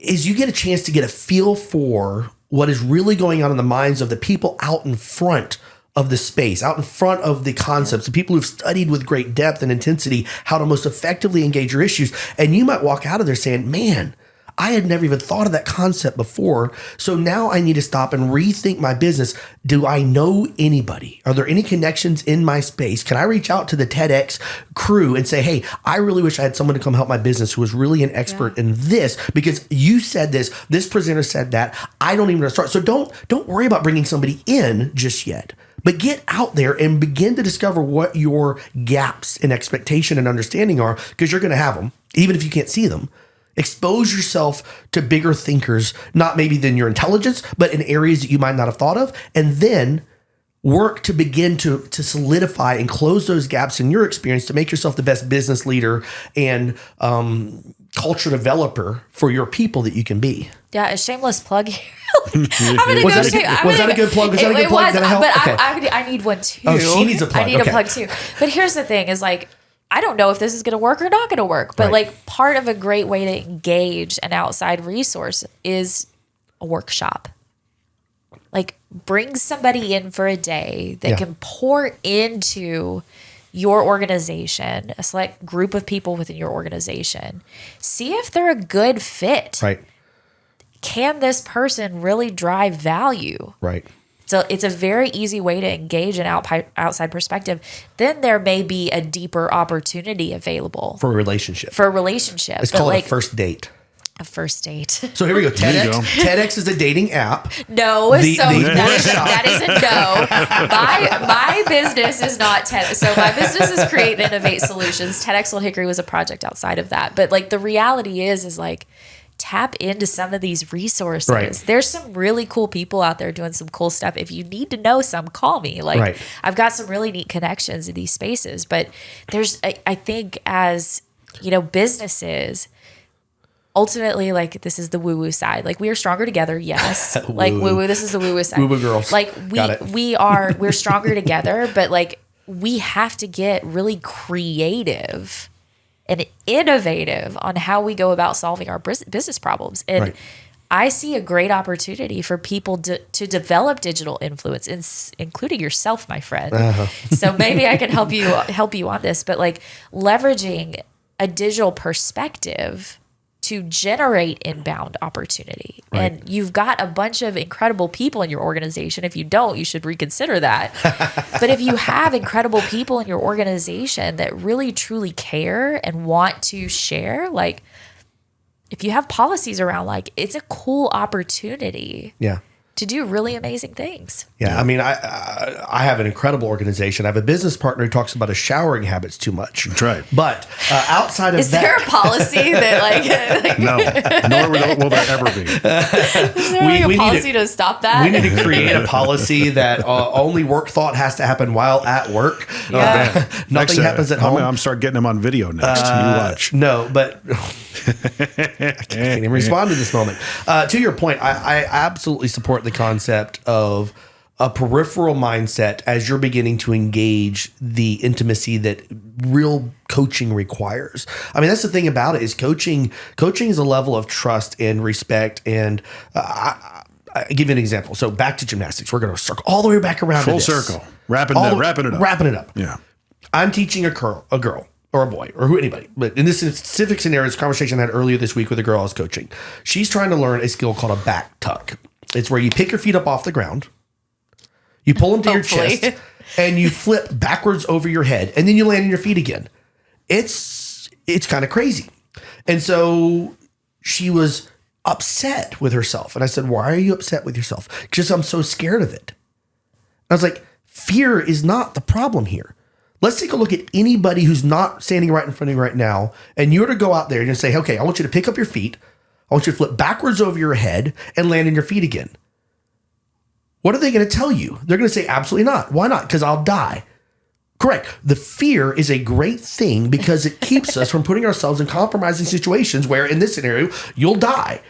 is you get a chance to get a feel for what is really going on in the minds of the people out in front of the space, out in front of the concepts, the people who've studied with great depth and intensity how to most effectively engage your issues. And you might walk out of there saying, man, I had never even thought of that concept before. So now I need to stop and rethink my business. Do I know anybody? Are there any connections in my space? Can I reach out to the TEDx crew and say, hey, I really wish I had someone to come help my business who was really an expert in this because you said this presenter said that. I don't even know where to start. So don't worry about bringing somebody in just yet. But get out there and begin to discover what your gaps in expectation and understanding are because you're going to have them, even if you can't see them. Expose yourself to bigger thinkers, not maybe than your intelligence, but in areas that you might not have thought of, and then work to begin to solidify and close those gaps in your experience to make yourself the best business leader and culture developer for your people that you can be. Yeah, a shameless plug here. Was that a good plug? Was that a good plug? Did I help? But okay. I need one too. Oh, she needs a plug. I need a plug too. But here's the thing is like, I don't know if this is going to work or not going to work, but like part of a great way to engage an outside resource is a workshop. Like bring somebody in for a day that can pour into your organization, a select group of people within your organization. See if they're a good fit. Right. Can this person really drive value? Right. So it's a very easy way to engage an outside perspective. Then there may be a deeper opportunity available for a relationship. It's called a first date. A first date. So here we go. TEDx is a dating app. No, that is a no. My business is not TEDx. So my business is Create and Innovate Solutions. TEDx Old Hickory was a project outside of that. But like the reality is like tap into some of these resources. Right. There's some really cool people out there doing some cool stuff. If you need to know some, call me. Like I've got some really neat connections in these spaces. But there's, I think as, businesses, ultimately, like this is the woo-woo side. Like we are stronger together, yes. Like woo-woo, this is the woo-woo side. Woo-woo girls. Like we're stronger together, but like we have to get really creative and innovative on how we go about solving our business problems. And I see a great opportunity for people to develop digital influence, including yourself, my friend. So maybe I can help you on this, but like leveraging a digital perspective to generate inbound opportunity. Right. And you've got a bunch of incredible people in your organization. If you don't, you should reconsider that. But if you have incredible people in your organization that really truly care and want to share, like if you have policies around, like it's a cool opportunity. Yeah. To do really amazing things. Yeah, I mean, I have an incredible organization. I have a business partner who talks about his showering habits too much. That's right. But outside of is there a policy that like no, nor will there ever be. Is there a policy to stop that? We need to create a policy that only work thought has to happen while at work. Yeah. Nothing happens at home. I'm start getting him on video next. You watch. No, but I can't even respond to this moment. To your point, I absolutely support the concept of a peripheral mindset as you're beginning to engage the intimacy that real coaching requires. I mean, that's the thing about it is coaching is a level of trust and respect. And I give you an example. So back to gymnastics, we're going to circle all the way back around. Full circle. Wrapping it up. Yeah. I'm teaching a girl or a boy or anybody. But in this specific scenario, this conversation I had earlier this week with a girl I was coaching. She's trying to learn a skill called a back tuck. It's where you pick your feet up off the ground, you pull them to your chest, and you flip backwards over your head, and then you land on your feet again. It's kind of crazy. And so she was upset with herself. And I said, why are you upset with yourself? Because I'm so scared of it. I was like, fear is not the problem here. Let's take a look at anybody who's not standing right in front of you right now, and you're to go out there and say, okay, I want you to pick up your feet. I want you to flip backwards over your head and land on your feet again. What are they going to tell you? They're going to say, absolutely not. Why not? Because I'll die. Correct. The fear is a great thing because it keeps us from putting ourselves in compromising situations where, in this scenario, you'll die.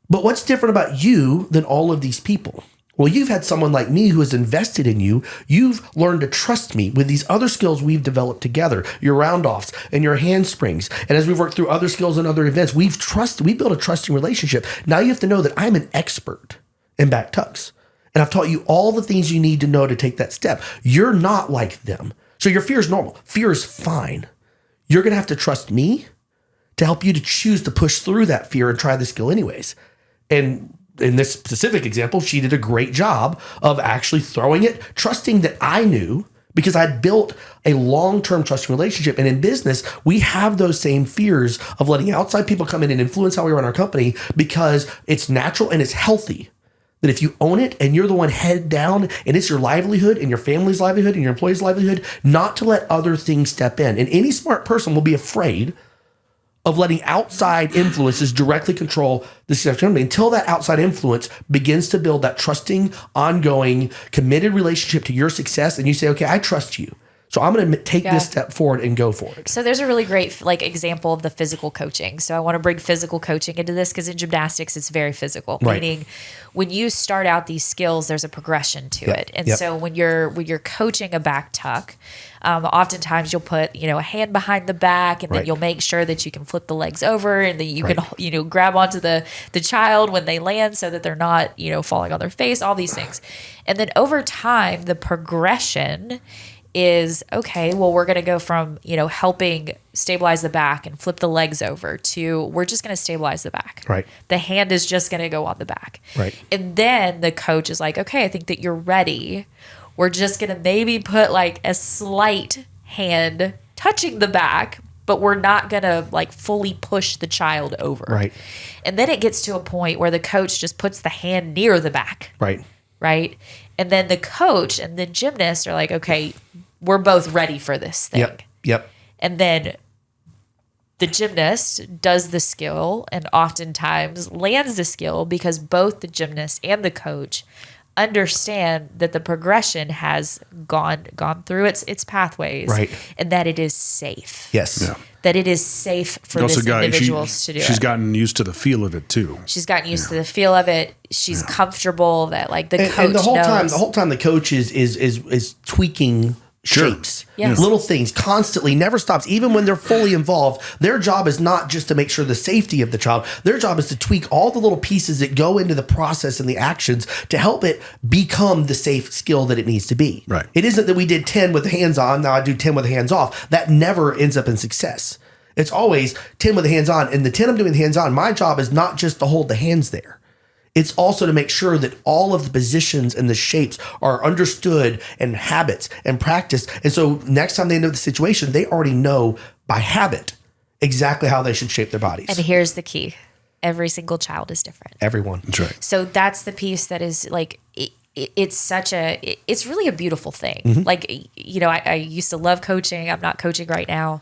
But what's different about you than all of these people? Well, you've had someone like me who has invested in you. You've learned to trust me with these other skills we've developed together, your round-offs and your handsprings. And as we've worked through other skills and other events, we built a trusting relationship. Now you have to know that I'm an expert in back tucks. And I've taught you all the things you need to know to take that step. You're not like them. So your fear is normal. Fear is fine. You're going to have to trust me to help you to choose to push through that fear and try the skill anyways. And in this specific example, she did a great job of actually throwing it, trusting that I knew because I'd built a long-term trusting relationship. And in business, we have those same fears of letting outside people come in and influence how we run our company because it's natural and it's healthy. That if you own it and you're the one head down and it's your livelihood and your family's livelihood and your employees' livelihood, not to let other things step in. And any smart person will be afraid of letting outside influences directly control the success of the company until that outside influence begins to build that trusting, ongoing, committed relationship to your success. And you say, okay, I trust you. So I'm going to take this step forward and go for it. So there's a really great example of the physical coaching. So I want to bring physical coaching into this because in gymnastics, it's very physical. Right. Meaning when you start out these skills, there's a progression to it. And so when you're coaching a back tuck, oftentimes you'll put, a hand behind the back and then you'll make sure that you can flip the legs over and then you can, grab onto the child when they land so that they're not, falling on their face, all these things. And then over time, the progression is, okay, well, we're going to go from, helping stabilize the back and flip the legs over to we're just going to stabilize the back. Right. The hand is just going to go on the back. Right. And then the coach is like, okay, I think that you're ready. We're just going to maybe put a slight hand touching the back, but we're not going to fully push the child over. Right. And then it gets to a point where the coach just puts the hand near the back. Right. Right. And then the coach and the gymnast are like, okay, we're both ready for this thing. Yep. And then the gymnast does the skill and oftentimes lands the skill because both the gymnast and the coach understand that the progression has gone through its pathways, right, and that it is safe. Yes. Yeah. That it is safe for this individual to do it. She's gotten used to the feel of it too. She's gotten used to the feel of it. She's comfortable that the coach and the whole knows. The whole time the coach is tweaking shapes, yes, little things constantly, never stops. Even when they're fully involved, their job is not just to make sure the safety of the child. Their job is to tweak all the little pieces that go into the process and the actions to help it become the safe skill that it needs to be. Right. It isn't that we did 10 with the hands on, now I do 10 with the hands off. That never ends up in success. It's always 10 with the hands on. And the 10 I'm doing hands on, my job is not just to hold the hands there. It's also to make sure that all of the positions and the shapes are understood and habits and practiced. And so next time they end up in the situation, they already know by habit exactly how they should shape their bodies. And here's the key. Every single child is different. Everyone. That's right. So that's the piece that is it's really a beautiful thing. Mm-hmm. I used to love coaching. I'm not coaching right now.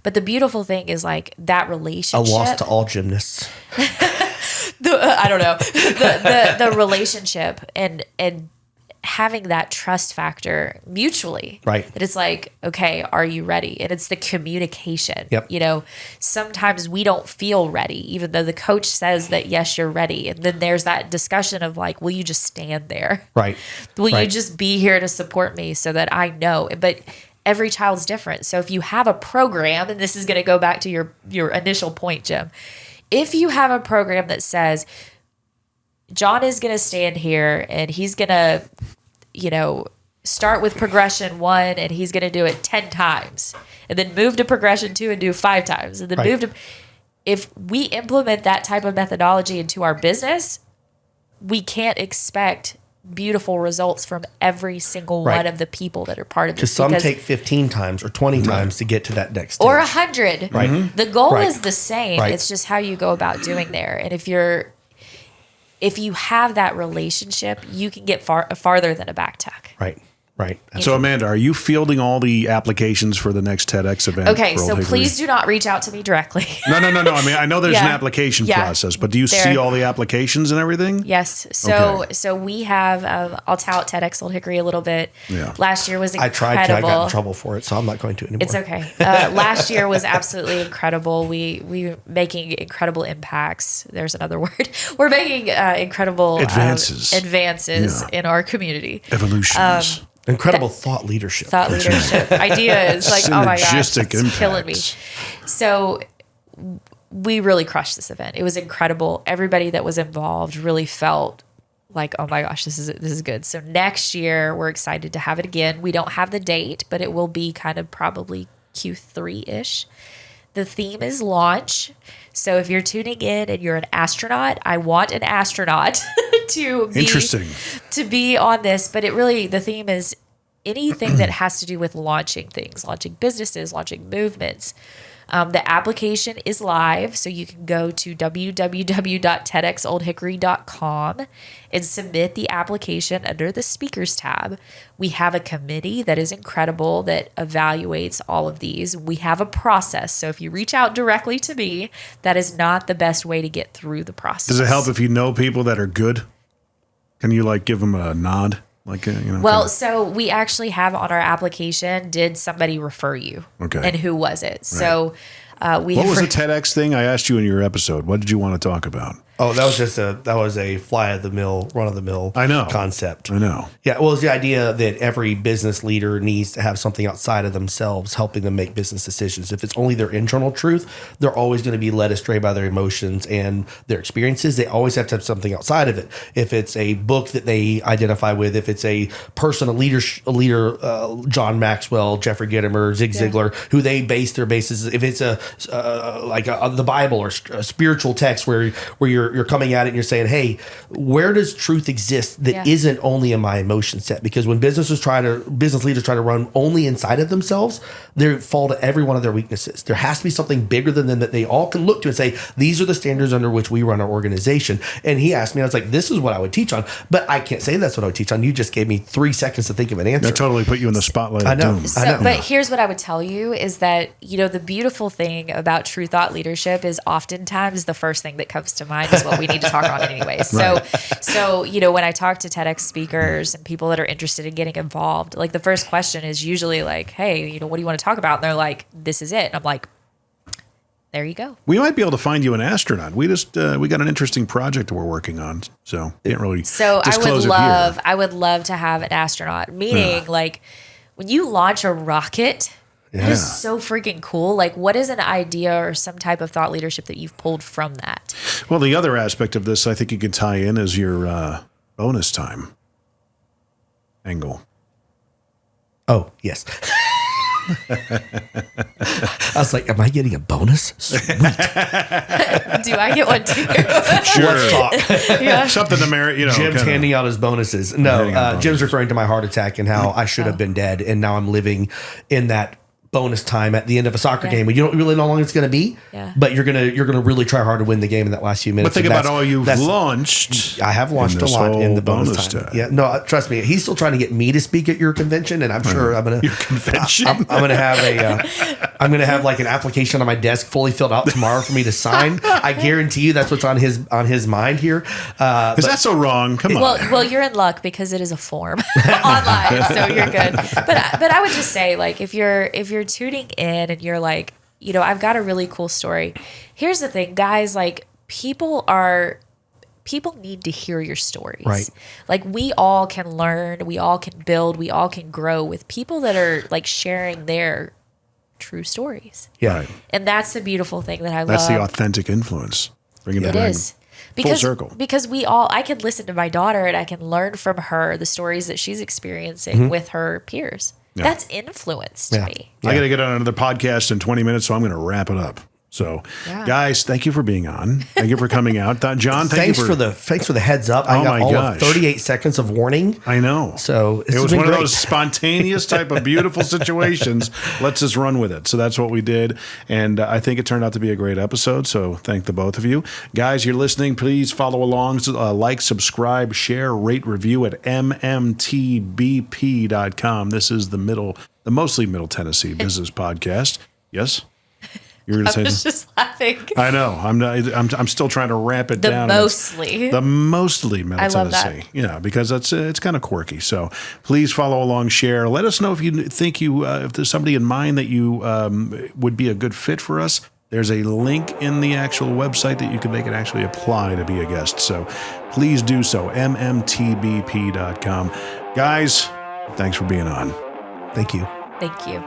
But the beautiful thing is that relationship. A loss to all gymnasts. I don't know. The relationship and having that trust factor mutually. Right. That it's okay, are you ready? And it's the communication. Yep. Sometimes we don't feel ready, even though the coach says that, yes, you're ready. And then there's that discussion of will you just stand there? Right. Will you just be here to support me so that I know? But every child's different. So if you have a program, and this is going to go back to your initial point, Jim, if you have a program that says, John is going to stand here and he's going to, start with progression 1 and he's going to do it 10 times and then move to progression 2 and do 5 times and then move to, if we implement that type of methodology into our business, we can't expect beautiful results from every single one of the people that are part of it. Because some take 15 times or 20 times to get to that next stage. Or 100. Right. Mm-hmm. The goal is the same. Right. It's just how you go about doing there. And if you have that relationship, you can get farther than a back tuck. Right. Right. So, Amanda, are you fielding all the applications for the next TEDx event? Okay, so please do not reach out to me directly. No. I mean, I know there's an application process, but do you see all the applications and everything? Yes. So we have, I'll tout TEDx Old Hickory a little bit. Yeah. Last year was incredible. I tried to. I got in trouble for it, so I'm not going to anymore. It's okay. Last year was absolutely incredible. We were making incredible impacts. There's another word. We're making incredible advances in our community. Evolutions. Incredible thought leadership. Ideas. Oh my gosh, it's killing me. impacts. So we really crushed this event. It was incredible. Everybody that was involved really felt oh my gosh, this is good. So next year we're excited to have it again. We don't have the date, but it will be kind of probably Q3-ish. The theme is launch. So if you're tuning in and you're an astronaut, I want an astronaut to be on this. But the theme is anything that has to do with launching things, launching businesses, launching movements. The application is live, so you can go to www.tedxoldhickory.com and submit the application under the speakers tab. We have a committee that is incredible that evaluates all of these. We have a process, so if you reach out directly to me, that is not the best way to get through the process. Does it help if you know people that are good? Can you give them a nod? Like, you know. Well, so we actually have on our application, did somebody refer you? Okay. And who was it? Right. So what was the TEDx thing I asked you in your episode? What did you want to talk about? Oh, that was a fly of the mill, run of the mill concept. I know. Yeah, well, it's the idea that every business leader needs to have something outside of themselves helping them make business decisions. If it's only their internal truth, they're always going to be led astray by their emotions and their experiences. They always have to have something outside of it. If it's a book that they identify with, if it's a person, a leader, John Maxwell, Jeffrey Gitomer, Zig Ziglar, who they base their bases. If it's the Bible or a spiritual text where you're coming at it and you're saying, hey, where does truth exist that isn't only in my emotion set? Because when business leaders try to run only inside of themselves, they fall to every one of their weaknesses. There has to be something bigger than them that they all can look to and say, these are the standards under which we run our organization. And he asked me, I was like, this is what I would teach on, but I can't say that's what I would teach on. You just gave me 3 seconds to think of an answer. That totally put you in the spotlight. I know. But here's what I would tell you is that, the beautiful thing about true thought leadership is oftentimes the first thing that comes to mind is what we need to talk on anyway. So when I talk to TEDx speakers and people that are interested in getting involved, like the first question is usually like, hey, what do you want to talk about? And they're like, this is it. And I'm like, there you go. We might be able to find you an astronaut. We just we got an interesting project we're working on, so can't really. So I would love to have an astronaut. Meaning, like when you launch a rocket, that is so freaking cool. Like, what is an idea or some type of thought leadership that you've pulled from that? Well, the other aspect of this, I think you can tie in is your bonus time angle. Oh yes. I was like, am I getting a bonus? Sweet. Do I get one too? Sure. Let's talk. Something to merit, Jim's handing out his bonuses. No, Jim's referring to my heart attack and how I should have been dead. And now I'm living in that bonus time at the end of a soccer game where you don't really know how long it's going to be, but you're gonna really try hard to win the game in that last few minutes. But think about all you've launched. I have launched a lot in the bonus time. Yeah, no, trust me. He's still trying to get me to speak at your convention, and I'm sure I'm gonna. Your convention. I'm gonna have I'm gonna have like an application on my desk fully filled out tomorrow for me to sign. I guarantee you that's what's on his mind here. Is that so wrong? Come on. Well, you're in luck because it is a form online, so you're good. But I would just say, like, if you're tuning in and you're like, I've got a really cool story. Here's the thing, guys, like people need to hear your stories. Right. Like we all can learn, we all can build, we all can grow with people that are like sharing their true stories. Yeah. Right. And that's the beautiful thing that I love. That's the authentic influence. Bringing it is. Because, full circle. Because I can listen to my daughter and I can learn from her the stories that she's experiencing with her peers. Yeah. That's influence to me. I got to get on another podcast in 20 minutes, so I'm going to wrap it up. So, guys, thank you for being on. Thank you for coming out. John, thanks for the heads up. I got all of 38 seconds of warning. I know. So it was one of those spontaneous type of beautiful situations. Let's just run with it. So that's what we did. And I think it turned out to be a great episode. So thank the both of you. Guys, you're listening. Please follow along. Like, subscribe, share, rate, review at MMTBP.com. This is the mostly Middle Tennessee business podcast. Yes? I was just laughing. I know. I'm still trying to ramp it down. The mostly Middle Tennessee. Yeah, because it's kind of quirky. So please follow along, share. Let us know if you think if there's somebody in mind that you would be a good fit for us. There's a link in the actual website that you can make it actually apply to be a guest. So please do so. MMTBP.com. Guys, thanks for being on. Thank you. Thank you.